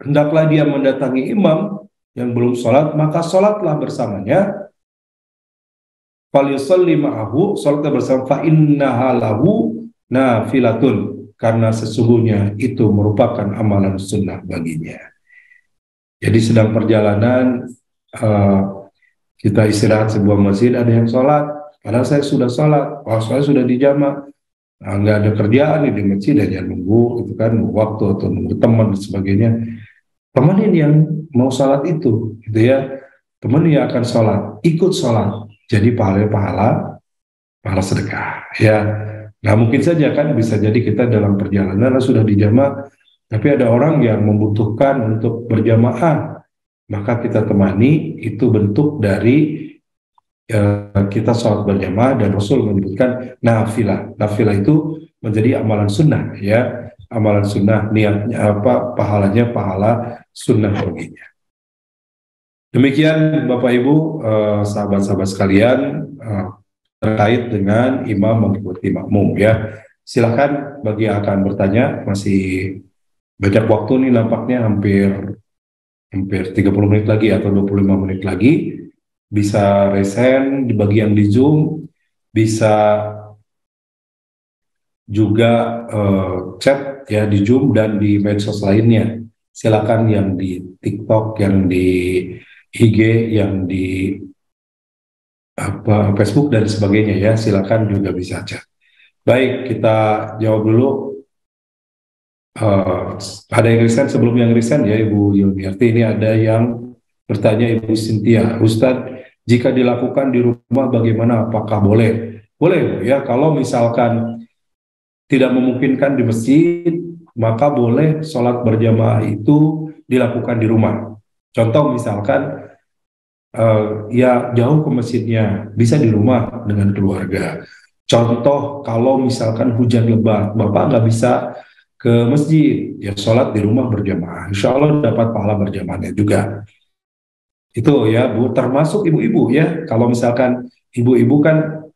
hendaklah dia mendatangi imam yang belum sholat, maka sholatlah bersamanya. Fal yusalli ma'ahu, sholatlah bersama, fa innaha lahu nafilatun, karena sesungguhnya itu merupakan amalan sunnah baginya. Jadi sedang perjalanan, kita istirahat sebuah masjid, ada yang sholat, padahal saya sudah sholat, saya sudah dijama, nggak ada kerjaan nih di masjid, hanya nunggu itu kan, nunggu waktu atau nunggu teman dan sebagainya. Temenin yang mau sholat itu, gitu ya, temen yang akan sholat, ikut sholat, jadi pahala sedekah, ya. Nah mungkin saja kan bisa jadi kita dalam perjalanan sudah dijama, tapi ada orang yang membutuhkan untuk berjamaah, maka kita temani, itu bentuk dari kita sholat berjamaah, dan Rasul menyebutkan nafilah. Nafilah itu menjadi amalan sunnah, ya, amalan sunnah, niatnya apa, pahalanya pahala sunnah baginya. Demikian Bapak Ibu, sahabat-sahabat sekalian, terkait dengan imam mengikuti makmum, ya. Silakan bagi yang akan bertanya, masih banyak waktu nih nampaknya, hampir 30 menit lagi atau 25 menit lagi. Bisa raise hand di bagian di Zoom, bisa juga chat ya di Zoom dan di medsos lainnya. Silakan yang di TikTok, yang di IG, yang di Facebook dan sebagainya, ya. Silakan juga bisa chat. Baik, kita jawab dulu. Ada yang resign, sebelum yang resign ya Ibu Yuniarti, ini ada yang bertanya Ibu Cynthia, Ustadz, jika dilakukan di rumah bagaimana, apakah boleh? Boleh ya, kalau misalkan tidak memungkinkan di masjid, maka boleh sholat berjamaah itu dilakukan di rumah. Contoh misalkan ya jauh ke masjidnya, bisa di rumah dengan keluarga. Contoh kalau misalkan hujan lebat, Bapak nggak bisa ke masjid, ya sholat di rumah berjamaah. Insya Allah dapat pahala berjamaahnya juga. Itu ya Bu, termasuk ibu-ibu ya. Kalau misalkan ibu-ibu kan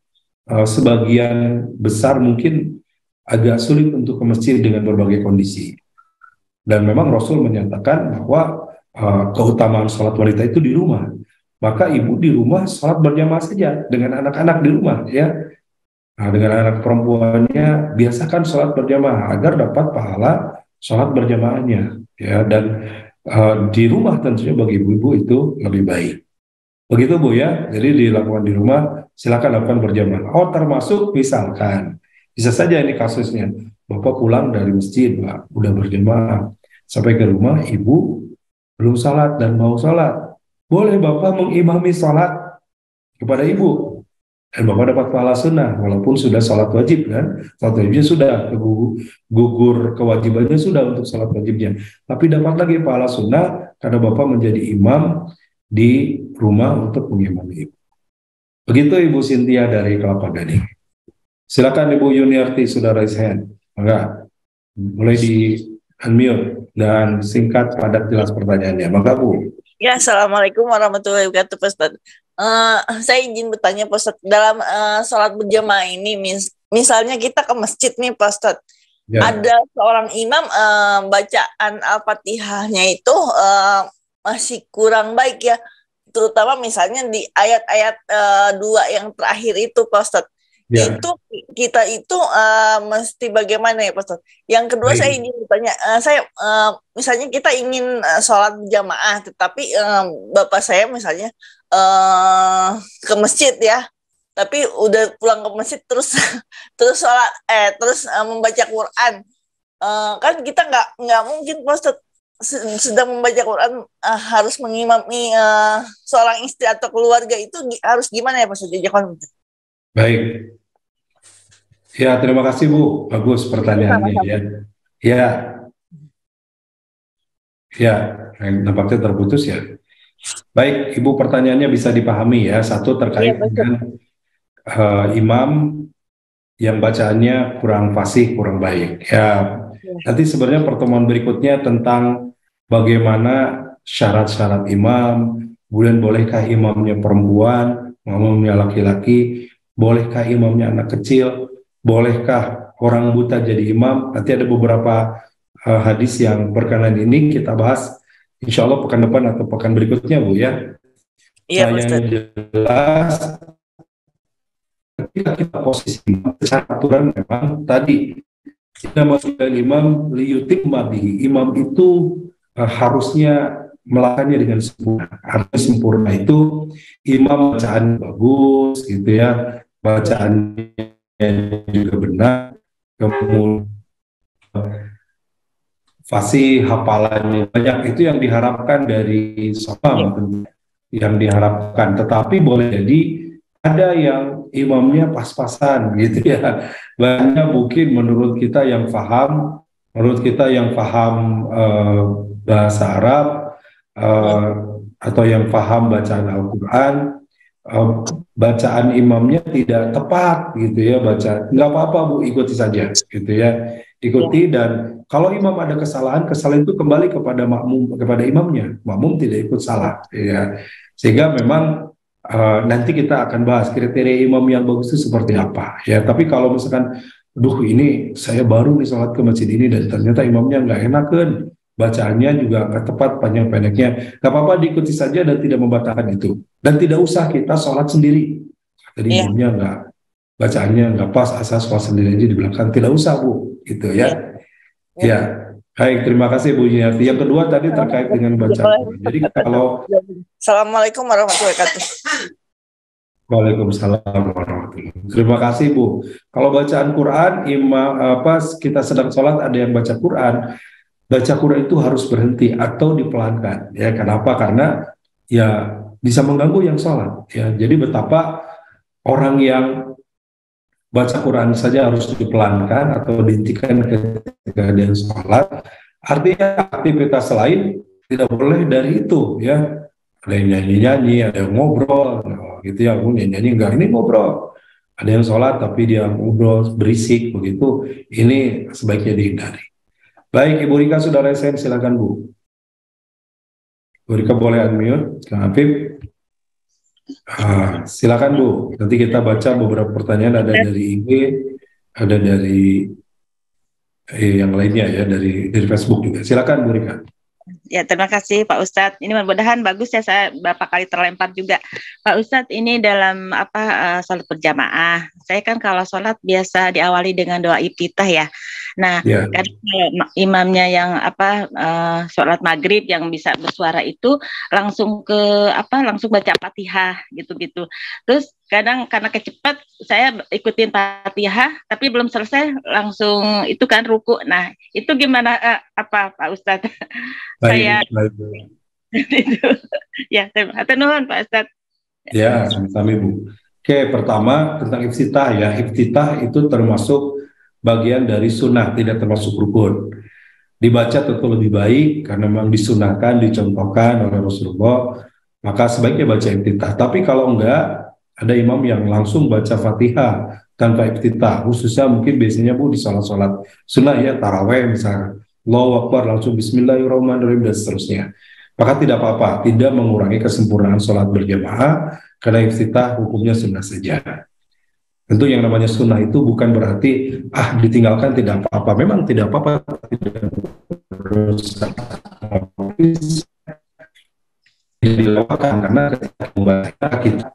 sebagian besar mungkin agak sulit untuk ke masjid dengan berbagai kondisi. Dan memang Rasul menyatakan bahwa keutamaan sholat wanita itu di rumah. Maka ibu di rumah sholat berjamaah saja dengan anak-anak di rumah, ya. Nah, dengan anak perempuannya biasakan sholat berjamaah agar dapat pahala sholat berjamaahnya, ya. Dan di rumah tentunya bagi ibu-ibu itu lebih baik. Begitu Bu ya. Jadi dilakukan di rumah, silakan lakukan berjamaah. Oh, termasuk misalkan bisa saja ini kasusnya, Bapak pulang dari masjid, Pak, udah berjamaah, sampai ke rumah ibu belum sholat dan mau sholat, boleh Bapak mengimami sholat kepada ibu, dan Bapak dapat pahala sunnah, walaupun sudah sholat wajib kan, sholat wajibnya sudah, gugur kewajibannya sudah untuk sholat wajibnya, tapi dapat lagi pahala sunnah karena Bapak menjadi imam di rumah untuk mengimami ibu. Begitu Ibu Cynthia dari Kelapa Gading. Silakan Ibu Yuniarti, sudah raise hand. Maka mulai di unmute dan singkat padat jelas pertanyaannya. Maka Bu. Ya, Assalamualaikum warahmatullahi wabarakatuh, Pak Ustadz. Saya izin bertanya, Pak Ustadz, dalam sholat berjamaah ini, misalnya kita ke masjid nih, Pak Ustadz, ya. Ada seorang imam bacaan Al-Fatihahnya itu masih kurang baik ya, terutama misalnya di ayat-ayat 2 yang terakhir itu, Pak Ustadz. Ya. Itu kita itu mesti bagaimana ya Pak Ustadz? Yang kedua saya ingin bertanya, misalnya kita ingin sholat jamaah, tetapi bapak saya misalnya ke masjid ya, tapi udah pulang ke masjid terus sholat terus membaca Quran, kan kita nggak mungkin Pak Ustadz sedang membaca Quran harus mengimami seorang istri atau keluarga itu harus gimana ya Pak Ustadz? Baik. Ya, terima kasih Bu. Bagus pertanyaannya ya. Ya, ya, nampaknya terputus ya. Baik, Ibu pertanyaannya bisa dipahami ya. Satu terkait dengan imam yang bacaannya kurang fasih, kurang baik. Ya, nanti sebenarnya pertemuan berikutnya tentang bagaimana syarat-syarat imam, kemudian bolehkah imamnya perempuan, imamnya laki-laki, bolehkah imamnya anak kecil, bolehkah orang buta jadi imam. Nanti ada beberapa hadis yang berkenaan ini kita bahas insya Allah pekan depan atau pekan berikutnya Bu ya. Iya, Yang jelas ketika kita posisi secara aturan memang tadi nama imam liyutik mabi, imam itu harusnya melakukannya dengan sempurna. Artinya sempurna itu imam bacaan bagus gitu ya, bacaannya juga benar, kemudian fasih, hafalannya banyak, itu yang diharapkan dari seorang, yang diharapkan. Tetapi boleh jadi ada yang imamnya pas-pasan gitu ya. Banyak mungkin menurut kita yang paham, bahasa Arab atau yang paham bacaan Al-Quran, bacaan imamnya tidak tepat gitu ya, nggak apa-apa Bu, ikuti saja gitu ya, ikuti. Dan kalau imam ada kesalahan itu kembali kepada makmum, kepada imamnya, makmum tidak ikut salah ya. Sehingga memang nanti kita akan bahas kriteria imam yang bagus itu seperti apa ya. Tapi kalau misalkan ini saya baru nih sholat ke masjid ini dan ternyata imamnya nggak enakan, bacaannya juga nggak tepat panjang pendeknya, nggak apa-apa, diikuti saja dan tidak membatalkan itu. Dan tidak usah kita sholat sendiri. Jadi imamnya nggak, bacaannya nggak pas, asal sholat sendiri aja di belakang, tidak usah Bu, gitu ya. Ya, baik, terima kasih Bu Yuniarti. Yang kedua tadi terkait dengan bacaan. Jadi kalau Assalamualaikum warahmatullahi wabarakatuh. Waalaikumsalam warahmatullahi wabarakatuh. Terima kasih Bu. Kalau bacaan Quran, kita sedang sholat ada yang baca Quran, baca Quran itu harus berhenti atau dipelankan. Ya, kenapa? Karena ya bisa mengganggu yang sholat. Ya, jadi betapa orang yang baca Quran saja harus dipelankan atau dihentikan ketika dia sholat. Artinya aktivitas lain tidak boleh dari itu ya. Ada yang nyanyi-nyanyi, ada yang ngobrol, gitu ya. Nyanyi enggak, ini ngobrol. Ada yang sholat tapi dia ngobrol berisik begitu. Ini sebaiknya dihindari. Baik, Ibu Rika sudah resen, silakan Bu. Bu Rika boleh unmute, Kang Afif. Silakan Bu. Nanti kita baca beberapa pertanyaan, ada dari IG, ada dari yang lainnya ya, dari Facebook juga. Silakan Bu Rika. Ya, terima kasih Pak Ustadz. Ini mudah-mudahan bagus ya, saya beberapa kali terlempar juga. Pak Ustadz, ini dalam sholat berjamaah, saya kan kalau sholat biasa diawali dengan doa iftitah ya. Nah, kan imamnya yang sholat maghrib yang bisa bersuara itu langsung langsung baca Fatihah gitu-gitu. Terus kadang karena kecepat saya ikutin Fatihah tapi belum selesai langsung itu kan ruku. Nah, itu gimana Pak Ustadz? Saya itu ya, terima kasih Pak Ustadz. Ya, sama-sama Bu. Oke, pertama tentang iftitah ya. Iftitah itu termasuk bagian dari sunnah, tidak termasuk rukun. Dibaca tentu lebih baik karena memang disunahkan, dicontohkan oleh Rasulullah, maka sebaiknya baca iftitah. Tapi kalau enggak, ada imam yang langsung baca Fatihah tanpa iftitah, khususnya mungkin biasanya Bu di sholat-sholat sunnah ya, taraweh misalnya, Allahu Akbar langsung Bismillahirrahmanirrahim dan seterusnya. Maka tidak apa-apa, tidak mengurangi kesempurnaan sholat berjamaah, karena iftitah hukumnya sunnah saja. Tentu yang namanya sunnah itu bukan berarti ditinggalkan tidak apa-apa. Memang tidak apa-apa, tidak dilakukan karena ketika membaca kita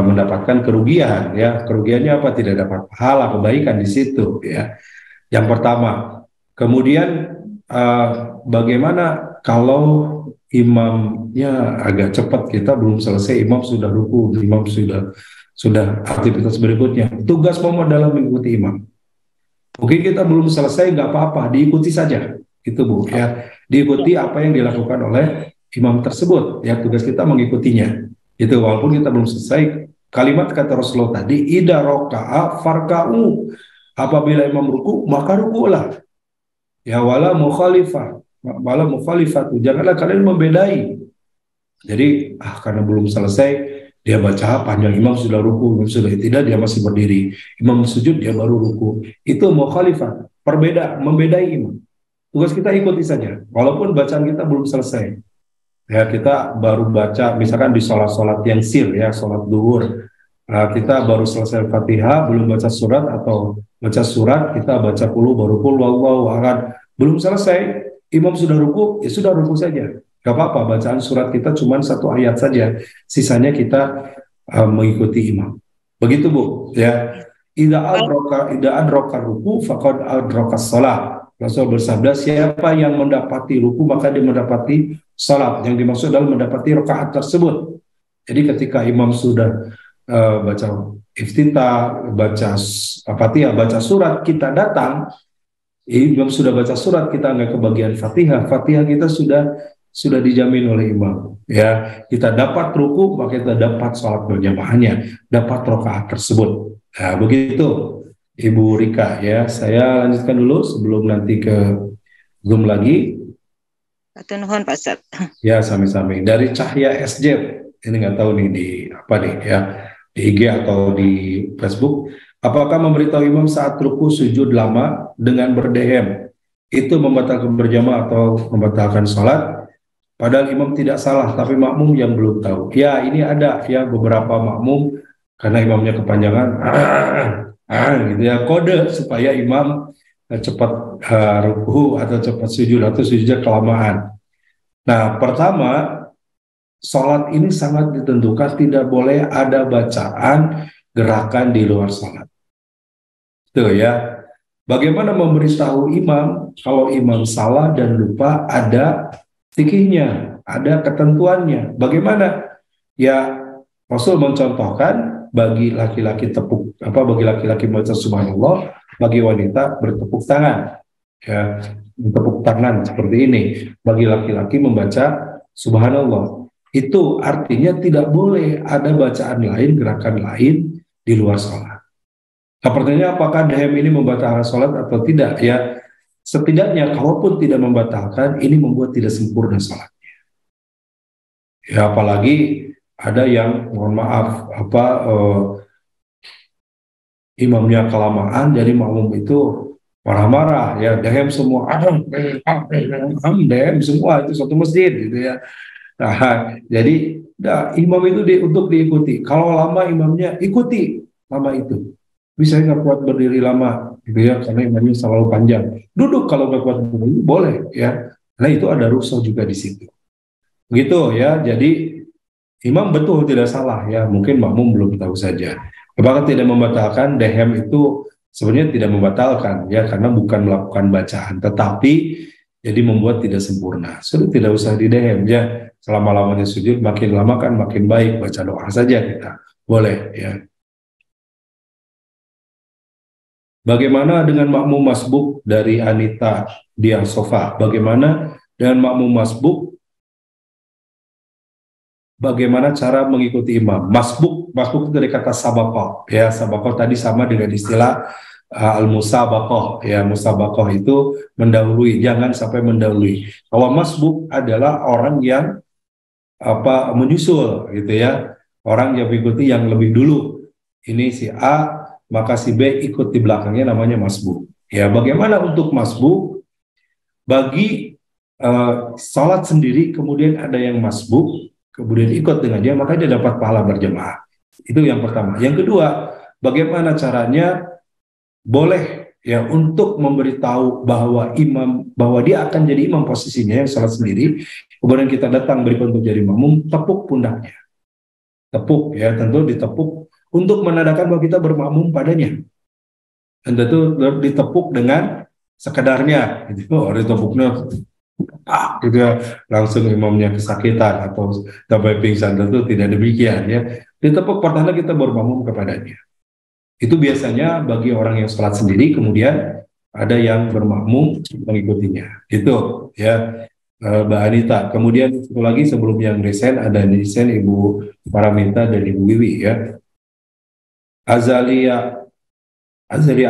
mendapatkan kerugian ya. Kerugiannya apa? Tidak dapat pahala, kebaikan di situ ya. Yang pertama. Kemudian bagaimana kalau imamnya agak cepat, kita belum selesai, imam sudah ruku, imam sudah aktivitas berikutnya. Tugas momok dalam mengikuti imam. Mungkin kita belum selesai, nggak apa-apa, diikuti saja, itu Bu ya. diikuti apa yang dilakukan oleh imam tersebut. Ya, tugas kita mengikutinya. Itu walaupun kita belum selesai. Kalimat kata Rasulullah tadi, idza raka'a farka'u. Apabila imam ruku, maka rukulah. Ya, wala mukhalifatu. Janganlah kalian membedai. Jadi, karena belum selesai, dia baca panjang, imam sudah ruku, imam sudah tidak, dia masih berdiri. Imam sujud, dia baru ruku. Itu mukhalifat, membedai imam. Tugas kita ikuti saja, walaupun bacaan kita belum selesai. Ya, kita baru baca, misalkan di sholat-sholat yang sil, ya, sholat duhur. Kita baru selesai Fatihah, belum baca surat, atau baca surat, kita baca baru wallahu ahad. Belum selesai, imam sudah ruku, ya sudah ruku saja. Gak apa-apa, bacaan surat kita cuma 1 ayat saja. Sisanya kita mengikuti imam. Begitu, Bu. Ya. Idza adraka ruku faqad adraka shalah. Rasul bersabda, siapa yang mendapati ruku maka dia mendapati salat. Yang dimaksud adalah mendapati rakaat tersebut. Jadi ketika imam sudah baca iftitah, baca Fatihah, baca surat, kita datang, imam sudah baca surat, kita nggak kebagian Fatihah kita sudah dijamin oleh imam. Ya, kita dapat ruku, maka kita dapat salat berjamaahnya, dapat rakaat tersebut. Nah, begitu Ibu Rika, ya. Saya lanjutkan dulu sebelum nanti ke Zoom lagi. Atur nuhun Pak Ustadz. Ya, sami-sami. Dari Cahya SJ, ini nggak tahu nih di apa nih, ya, di IG atau di Facebook. Apakah memberitahu imam saat ruku sujud lama dengan berdehem itu membatalkan berjamaah atau membatalkan sholat? Padahal imam tidak salah, tapi makmum yang belum tahu. Ya, ini ada ya beberapa makmum karena imamnya kepanjangan, gitu ya, kode supaya imam cepat ruku atau cepat sujud atau sujudnya kelamaan. Nah, pertama, sholat ini sangat ditentukan, tidak boleh ada bacaan gerakan di luar sholat. Tuh ya. Bagaimana memberitahu imam kalau imam salah dan lupa? Ada fikihnya, ada ketentuannya. Bagaimana? Ya, Rasul mencontohkan bagi laki-laki bagi laki-laki membaca subhanallah, bagi wanita bertepuk tangan. Ya, bertepuk tangan seperti ini. Bagi laki-laki membaca subhanallah. Itu artinya tidak boleh ada bacaan lain, gerakan lain di luar sholat. Nah, pertanyaannya apakah dehem ini membatalkan sholat atau tidak? Ya, setidaknya kalaupun tidak membatalkan, ini membuat tidak sempurna sholatnya. Ya, apalagi ada yang, mohon maaf, imamnya kelamaan, jadi makmum itu marah-marah, ya, dehem semua, dehem semua, itu suatu masjid, gitu ya. Nah, jadi imam itu untuk diikuti. Kalau lama imamnya ikuti lama itu. Bisa nggak kuat berdiri lama, gitu ya, karena imamnya selalu panjang. Duduk kalau nggak kuat berdiri boleh, ya. Nah, itu ada rukhsah juga di situ. Begitu ya. Jadi imam betul tidak salah, ya. Mungkin makmum belum tahu saja. Apakah tidak membatalkan? Dehem itu sebenarnya tidak membatalkan, ya, karena bukan melakukan bacaan, tetapi jadi membuat tidak sempurna. Sudah tidak usah didehem, ya. Selama-lamanya sujud, makin lama kan makin baik, baca doa saja kita. Boleh, ya. Bagaimana dengan makmum masbuk dari Anita Diasofa? Bagaimana dengan makmum masbuk? Bagaimana cara mengikuti imam? Masbuk itu dari kata sabakoh. Ya, sabakoh tadi sama dengan istilah al-musabakoh. Ya, musabakoh itu mendahului, jangan sampai mendahului. Kalau masbuk adalah orang yang menyusul, gitu ya. Orang yang mengikuti yang lebih dulu. Ini si A, maka si B ikut di belakangnya, namanya masbuk. Ya, bagaimana untuk masbuk? Bagi sholat sendiri, kemudian ada yang masbuk, kemudian ikut dengan dia, maka dia dapat pahala berjamaah. Itu yang pertama. Yang kedua, bagaimana caranya? Boleh, ya, untuk memberitahu bahwa dia akan jadi imam posisinya yang sholat sendiri, kemudian kita datang berikan untuk jadi makmum, tepuk pundaknya. Tepuk, ya, tentu ditepuk untuk menandakan bahwa kita bermakmum padanya. Dan tentu ditepuk dengan sekadarnya, gitu. Ditepuknya gitu ya, langsung imamnya kesakitan atau sampai pingsan, tentu tidak demikian, ya. Ditepuk pertanda kita bermakmum kepadanya. Itu biasanya bagi orang yang sholat sendiri, kemudian ada yang bermakmum mengikutinya, gitu, ya. Mbak Anita. Kemudian satu lagi sebelum yang resign, ada resign Ibu Paramita dan Ibu Wiwi ya. Azalia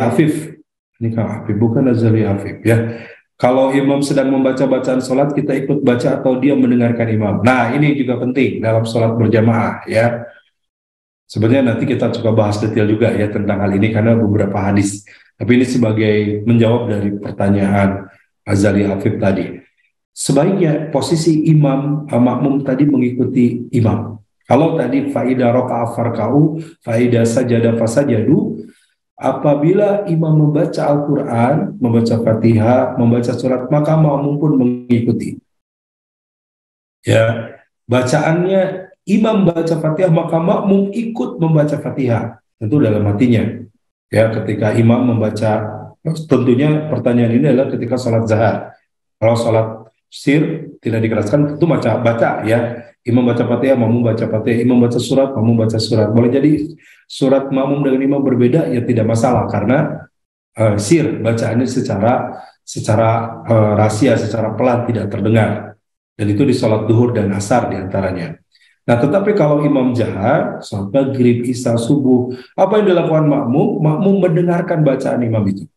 Afif. Ini Kang Afif, bukan Azalia Afif ya. Kalau imam sedang membaca bacaan sholat, kita ikut baca atau dia mendengarkan imam. Nah, ini juga penting dalam sholat berjamaah ya. Sebenarnya nanti kita coba bahas detail juga ya tentang hal ini karena beberapa hadis. Tapi ini sebagai menjawab dari pertanyaan Azali Afif tadi. Sebaiknya posisi imam makmum tadi mengikuti imam. Kalau tadi faida roka'a farka'u, faida sajada fasajadu, apabila imam membaca Al-Quran, membaca Fatihah, membaca surat, maka makmum pun mengikuti. Ya, bacaannya imam baca Fatihah, maka makmum ikut membaca Fatihah. Tentu dalam hatinya. Ya, ketika imam membaca, tentunya pertanyaan ini adalah ketika sholat zahar. Kalau sholat sir tidak dikeraskan, tentu baca ya. Imam baca Fatihah, makmum baca Fatihah, imam baca surat, makmum baca surat. Boleh jadi surat makmum dengan imam berbeda, ya tidak masalah karena sir bacaannya secara rahasia, secara pelan tidak terdengar. Dan itu di sholat duhur dan asar diantaranya. Nah, tetapi kalau imam jahar, sholat maghrib, isya, subuh, apa yang dilakukan makmum? Makmum mendengarkan bacaan imam itu,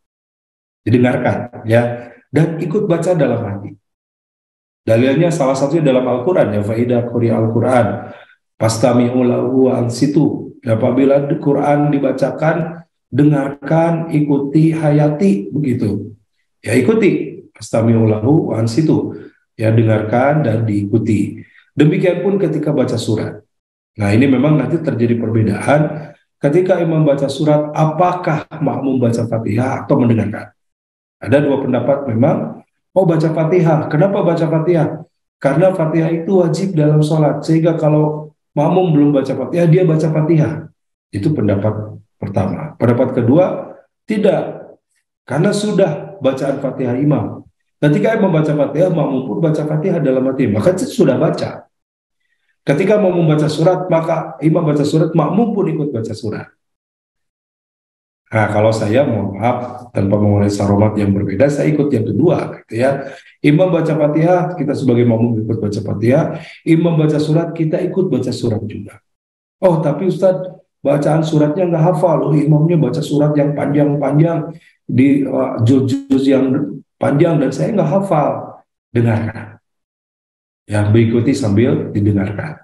didengarkan, ya, dan ikut baca dalam hati. Dalilnya salah satunya dalam Al-Quran ya, faidah quri Al-Quran pastami'u lahu wa ansitu. Apabila Quran dibacakan, dengarkan, ikuti, hayati, begitu. Ya ikuti, pastami'u lahu wa ansitu. Ya dengarkan dan diikuti. Demikian pun ketika baca surat. Nah ini memang nanti terjadi perbedaan ketika imam baca surat, apakah makmum baca Fatihah atau mendengarkan. Ada dua pendapat memang. Oh baca Fatihah. Kenapa baca Fatihah? Karena Fatihah itu wajib dalam sholat. Sehingga kalau makmum belum baca Fatihah, dia baca Fatihah. Itu pendapat pertama. Pendapat kedua, tidak. Karena sudah bacaan Fatihah imam. Ketika imam baca Fatihah, makmum pun baca Fatihah dalam hati. Maka sudah baca. Ketika makmum baca surat, maka imam baca surat, makmum pun ikut baca surat. Nah, kalau saya mohon maaf tanpa mengurangi saromat yang berbeda, saya ikut yang kedua, gitu ya. Imam baca Fatihah, kita sebagai makmum ikut baca Fatihah. Imam baca surat, kita ikut baca surat juga. Oh, tapi Ustadz, bacaan suratnya nggak hafal. Oh, imamnya baca surat yang panjang-panjang di juz-juz yang panjang dan saya nggak hafal. Dengarkan. Yang mengikuti sambil didengarkan.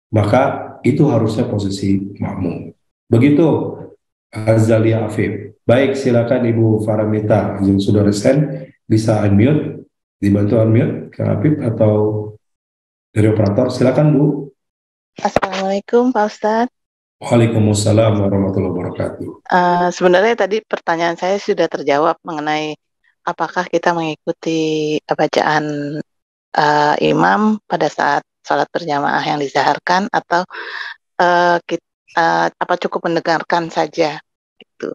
Maka itu harusnya posisi makmum. Begitu. Azalia Afif. Baik, silakan Ibu Faramita yang sudah resign bisa unmute, dibantu unmute Kang Afif atau dari operator. Silakan Bu. Assalamualaikum Pak Ustadz. Waalaikumsalam warahmatullahi wabarakatuh. Sebenarnya tadi pertanyaan saya sudah terjawab mengenai apakah kita mengikuti bacaan imam pada saat sholat berjamaah yang dizaharkan atau apa cukup mendengarkan saja gitu.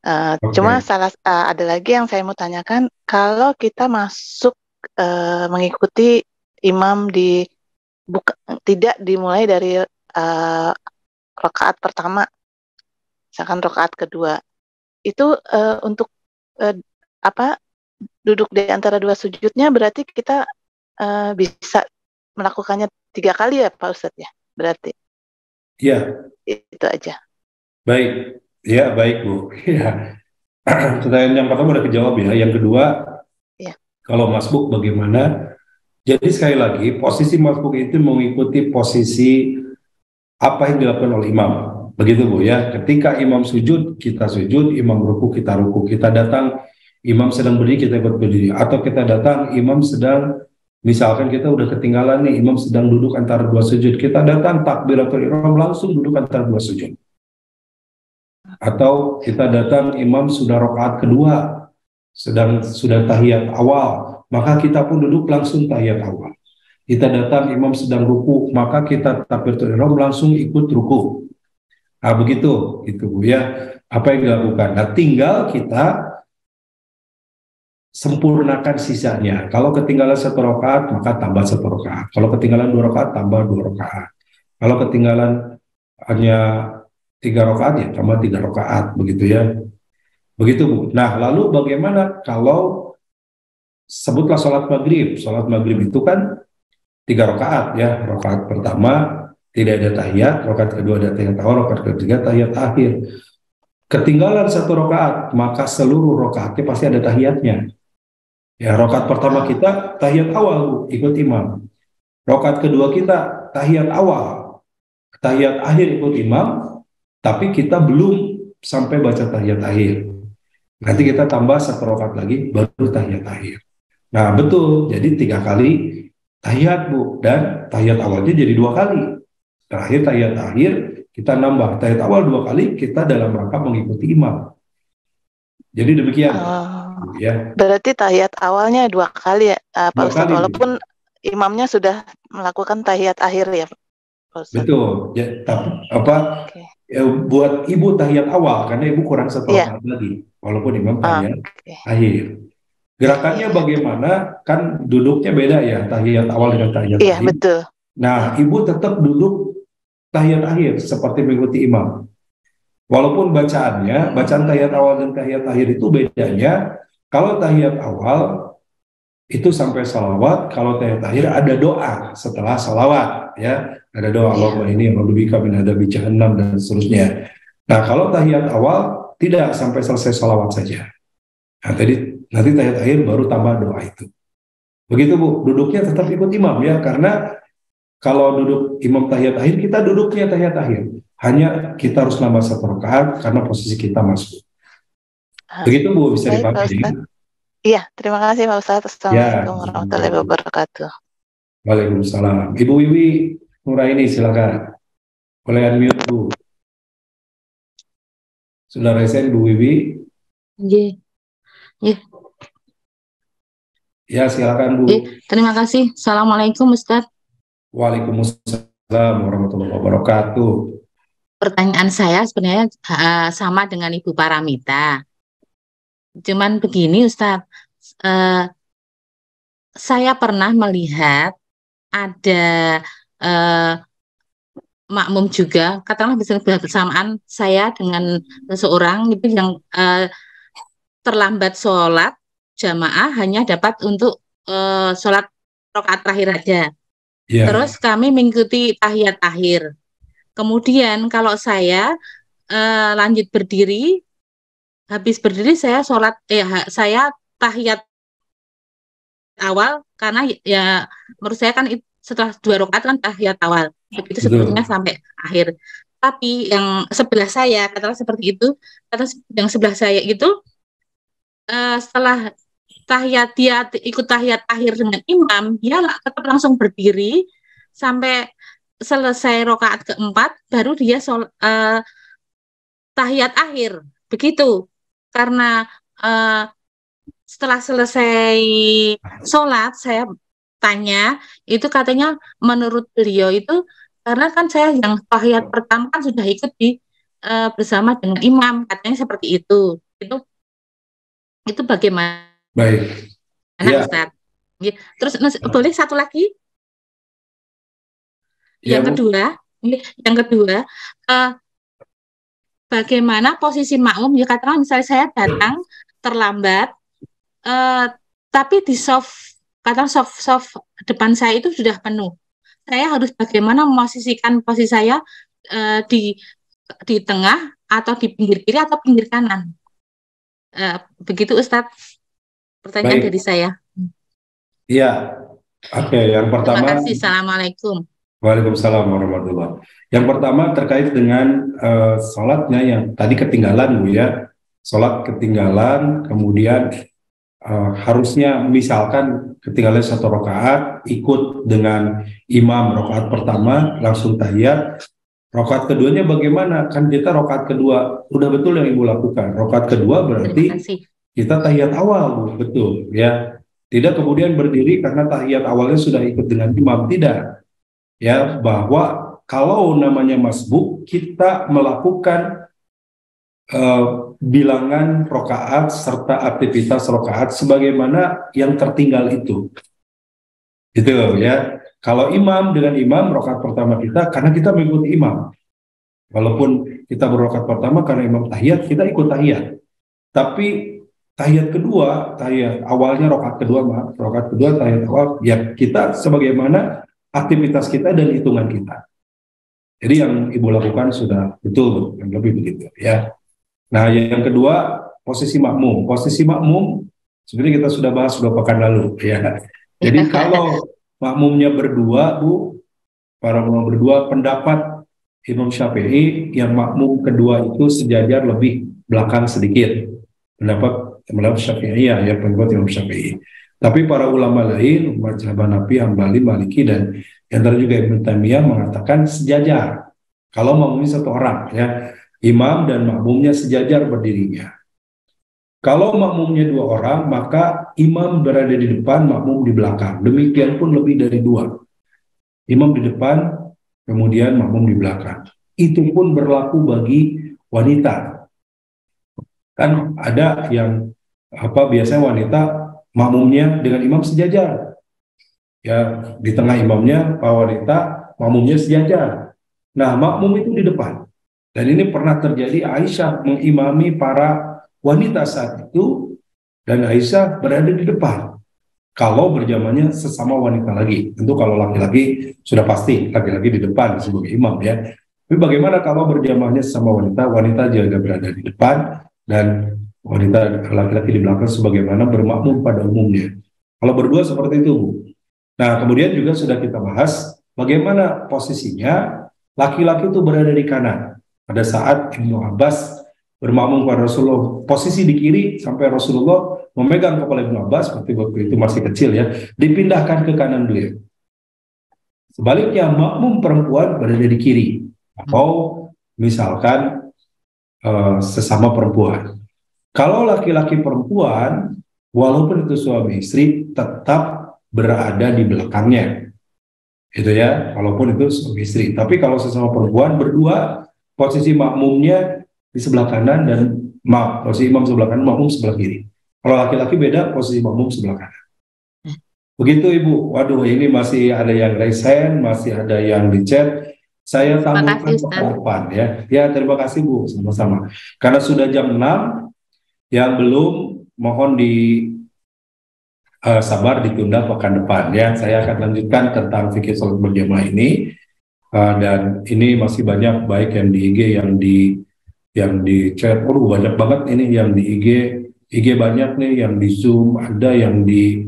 Okay. Cuma ada lagi yang saya mau tanyakan, kalau kita masuk mengikuti imam tidak dimulai dari rakaat pertama, misalkan rakaat kedua, itu untuk duduk di antara dua sujudnya berarti kita bisa melakukannya 3 kali ya Pak Ustadz ya berarti? Iya. Itu aja. Baik, ya baik Bu. Ya. Pertanyaan yang pertama udah kejawab ya. Yang kedua, ya. Kalau masbuk bagaimana? Jadi sekali lagi, posisi masbuk itu mengikuti posisi apa yang dilakukan oleh imam. Begitu Bu ya. Ketika imam sujud, kita sujud, imam ruku, kita ruku. Kita datang, imam sedang berdiri, kita ikut berdiri. Atau kita datang, imam sedang, misalkan kita udah ketinggalan nih, imam sedang duduk antara dua sujud. Kita datang takbiratul ihram langsung duduk antara dua sujud. Atau kita datang imam sudah rakaat kedua, sudah tahiyat awal, maka kita pun duduk langsung tahiyat awal. Kita datang imam sedang ruku, maka kita takbiratul ihram langsung ikut ruku. Nah begitu, itu Bu ya. Apa yang dilakukan? Nah tinggal kita sempurnakan sisanya. Kalau ketinggalan 1 rakaat, maka tambah 1 rakaat. Kalau ketinggalan 2 rakaat, tambah 2 rakaat. Kalau ketinggalan hanya 3 rakaat, ya tambah 3 rakaat, begitu ya. Begitu Bu. Nah, lalu bagaimana kalau sebutlah sholat maghrib. Sholat maghrib itu kan 3 rakaat ya. Rakaat pertama tidak ada tahiyat, rakaat kedua ada tahiyat awal, rakaat ketiga tahiyat akhir. Ketinggalan 1 rakaat, maka seluruh rakaatnya pasti ada tahiyatnya. Ya, rakaat pertama kita tahiyat awal ikut imam. Rakaat kedua kita tahiyat awal, tahiyat akhir ikut imam, tapi kita belum sampai baca tahiyat akhir. Nanti kita tambah 1 rakaat lagi baru tahiyat akhir. Nah betul, jadi 3 kali tahiyat Bu, dan tahiyat awalnya jadi 2 kali. Terakhir tahiyat akhir kita nambah tahiyat awal 2 kali, kita dalam rangka mengikuti imam. Jadi demikian. Ya. Berarti tahiyat awalnya 2 kali ya, Pak Ustadz, kali. walaupun imamnya sudah melakukan tahiyat akhir ya, Pak Ustadz. Betul. Ya, tapi ya, buat ibu tahiyat awal karena ibu kurang 1 rakaat lagi, walaupun imam tahiyat akhir. Gerakannya bagaimana? Kan duduknya beda ya, tahiyat awal dengan tahiyat akhir. Betul. Nah, ibu tetap duduk tahiyat akhir seperti mengikuti imam. Walaupun bacaan tahiyat awal dan tahiyat akhir itu bedanya, kalau tahiyat awal itu sampai salawat, kalau tahiyat akhir ada doa setelah salawat, ya. Ada doa Allahumma ini yang bika min adzabi jahannam dan seterusnya. Nah, kalau tahiyat awal tidak sampai selesai salawat saja. Nah, nanti tahiyat akhir baru tambah doa itu. Begitu Bu, duduknya tetap ikut imam ya, karena kalau duduk imam tahiyat akhir, kita duduknya tahiyat akhir. Hanya kita harus nambah 1 rakaat karena posisi kita masuk. Begitu Bu, bisa dipahami. Iya, terima kasih Pak Ustadz. Assalamualaikum warahmatullahi wabarakatuh. Waalaikumsalam. Ibu Wiwi Nuraini, silakan. Boleh unmute Bu. Sudah resen Bu Wiwi? Iya. Ya, silakan Bu. Terima kasih. Assalamualaikum Ustadz. Waalaikumsalam warahmatullahi wabarakatuh. Pertanyaan saya sebenarnya sama dengan Ibu Paramita. Cuman begini Ustadz, saya pernah melihat ada makmum juga, katakanlah bersamaan saya dengan seseorang itu yang terlambat sholat jamaah hanya dapat untuk sholat rakaat terakhir aja. Terus kami mengikuti tahiyat akhir. Kemudian kalau saya lanjut berdiri, habis berdiri saya sholat, saya tahiyat awal karena ya menurut saya kan setelah 2 rakaat kan tahiyat awal, begitu seterusnya sampai akhir. Tapi yang sebelah saya katakanlah seperti itu, yang sebelah saya itu setelah dia ikut tahiyat akhir dengan imam, dia tetap langsung berdiri sampai selesai rakaat keempat, baru dia tahiyat akhir, begitu. Karena setelah selesai sholat, saya tanya, itu katanya menurut beliau itu, karena kan saya yang tahiyat pertama kan sudah ikut bersama dengan imam, katanya seperti itu. Itu bagaimana? Baik. Ustaz. Terus boleh satu lagi? Yang kedua, bagaimana posisi makmum? Ya katakan misalnya saya datang terlambat, tapi di soft depan saya itu sudah penuh. Saya harus bagaimana memosisikan posisi saya di tengah atau di pinggir kiri atau pinggir kanan? Begitu Ustadz. Pertanyaan dari saya. Iya. Oke, yang pertama. Terima kasih. Assalamualaikum. Waalaikumsalam warahmatullahi. Yang pertama terkait dengan sholatnya yang tadi ketinggalan Bu ya. Sholat ketinggalan, kemudian harusnya misalkan ketinggalan 1 rakaat, ikut dengan imam rakaat pertama, langsung tahiyat. Rakaat keduanya bagaimana? Kan kita rakaat kedua, udah betul yang Ibu lakukan. Rakaat kedua berarti kita tahiyat awal, Bu. Betul ya. Tidak kemudian berdiri karena tahiyat awalnya sudah ikut dengan imam, tidak. Ya, bahwa kalau namanya masbuk, kita melakukan bilangan rokaat serta aktivitas rokaat sebagaimana yang tertinggal itu. Gitu ya. Kalau imam dengan imam, rokaat pertama kita, karena kita mengikuti imam. Walaupun kita berokaat pertama karena imam tahiyat, kita ikut tahiyat. Tapi tahiyat kedua, tahiyat awalnya rakaat kedua, tahiyat awal, ya kita sebagaimana aktivitas kita dan hitungan kita. Jadi yang Ibu lakukan sudah betul, yang lebih begitu ya. Nah, yang kedua, posisi makmum. Posisi makmum sebenarnya kita sudah bahas 2 pekan lalu ya. Jadi kalau makmumnya berdua, Bu, para makmum berdua, pendapat Imam Syafi'i yang makmum kedua itu sejajar lebih belakang sedikit. Pendapat Syafi'iyah ya, pendapat Imam Syafi'i. Tapi para ulama lain, mazhab Hanafi, Hambali, Maliki, dan yang tadi juga Ibnu Taimiyah mengatakan sejajar. Kalau makmumnya 1 orang ya, imam dan makmumnya sejajar berdirinya. Kalau makmumnya 2 orang, maka imam berada di depan, makmum di belakang. Demikian pun lebih dari 2. Imam di depan, kemudian makmum di belakang. Itu pun berlaku bagi wanita. Kan ada yang biasanya wanita makmumnya dengan imam sejajar. Ya, di tengah imamnya para wanita, makmumnya sejajar. Nah, makmum itu di depan. Dan ini pernah terjadi, Aisyah mengimami para wanita saat itu, dan Aisyah berada di depan. Kalau berjamaahnya sesama wanita lagi. Tentu kalau laki-laki sudah pasti laki-laki di depan sebagai imam ya. Tapi bagaimana kalau berjamaahnya sesama wanita, wanita juga berada di depan dan wanita laki-laki di belakang sebagaimana bermakmum pada umumnya. Kalau berdua seperti itu, Bu. Nah, kemudian juga sudah kita bahas bagaimana posisinya laki-laki itu berada di kanan. Pada saat Ibnu Abbas bermakmum pada Rasulullah, posisi di kiri sampai Rasulullah memegang kepala Ibnu Abbas, seperti waktu itu masih kecil ya, dipindahkan ke kanan beliau. Sebaliknya makmum perempuan berada di kiri, atau misalkan sesama perempuan. Kalau laki-laki perempuan, walaupun itu suami istri, tetap berada di belakangnya, itu ya, walaupun itu suami istri. Tapi kalau sesama perempuan berdua, posisi makmumnya di sebelah kanan dan posisi imam sebelah kanan, makmum sebelah kiri. Kalau laki-laki beda, posisi makmum sebelah kanan. Begitu Ibu. Waduh, ini masih ada yang raise hand, masih ada yang di chat. Saya tangguhkan ke depan ya. Ya, terima kasih Bu, sama-sama. Karena sudah jam 6, yang belum mohon sabar ditunda pekan depan ya. Saya akan lanjutkan tentang fikih salat berjamaah ini, dan ini masih banyak, baik yang di IG, yang di chat. Banyak banget ini yang di IG banyak nih, yang di Zoom ada, yang di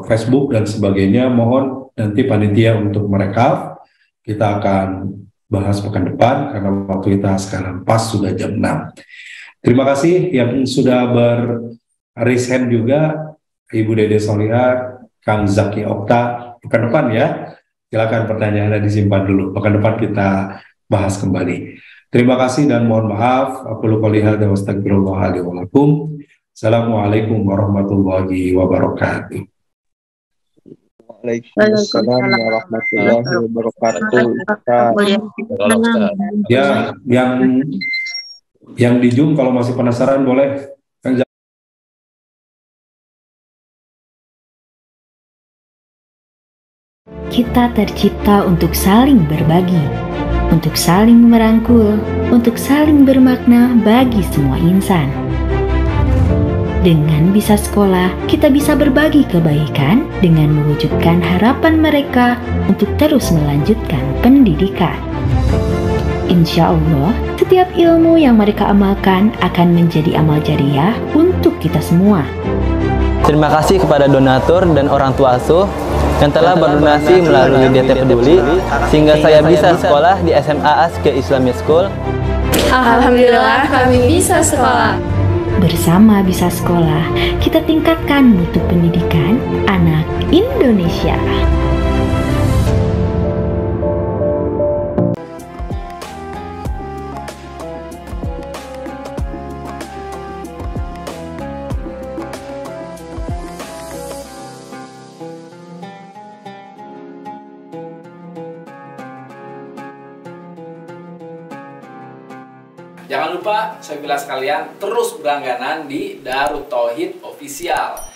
Facebook dan sebagainya. Mohon nanti panitia untuk merekap. Kita akan bahas pekan depan karena waktu kita sekarang pas sudah jam 6. Terima kasih yang sudah ber-raise hand juga, Ibu Dede Solihah, Kang Zaki Okta. Pekan depan ya, silakan pertanyaannya disimpan dulu. Pekan depan kita bahas kembali. Terima kasih dan mohon maaf. Aqulu qouli hadza wa astaghfirullah li wa lakum. Assalamualaikum warahmatullahi wabarakatuh. Waalaikumsalam warahmatullahi wabarakatuh. Ya, yang di Zoom kalau masih penasaran boleh. Kita tercipta untuk saling berbagi, untuk saling merangkul, untuk saling bermakna bagi semua insan. Dengan bisa sekolah, kita bisa berbagi kebaikan dengan mewujudkan harapan mereka untuk terus melanjutkan pendidikan. Insya Allah, setiap ilmu yang mereka amalkan akan menjadi amal jariah untuk kita semua. Terima kasih kepada donatur dan orang tua asuh yang telah berdonasi melalui DT Peduli sehingga saya bisa sekolah di SMA Aske Islamic School. Alhamdulillah kami bisa sekolah. Bersama Bisa Sekolah, kita tingkatkan mutu pendidikan anak Indonesia. Jangan lupa, saya bilang sekalian, terus berlangganan di Darut Tauhid Official.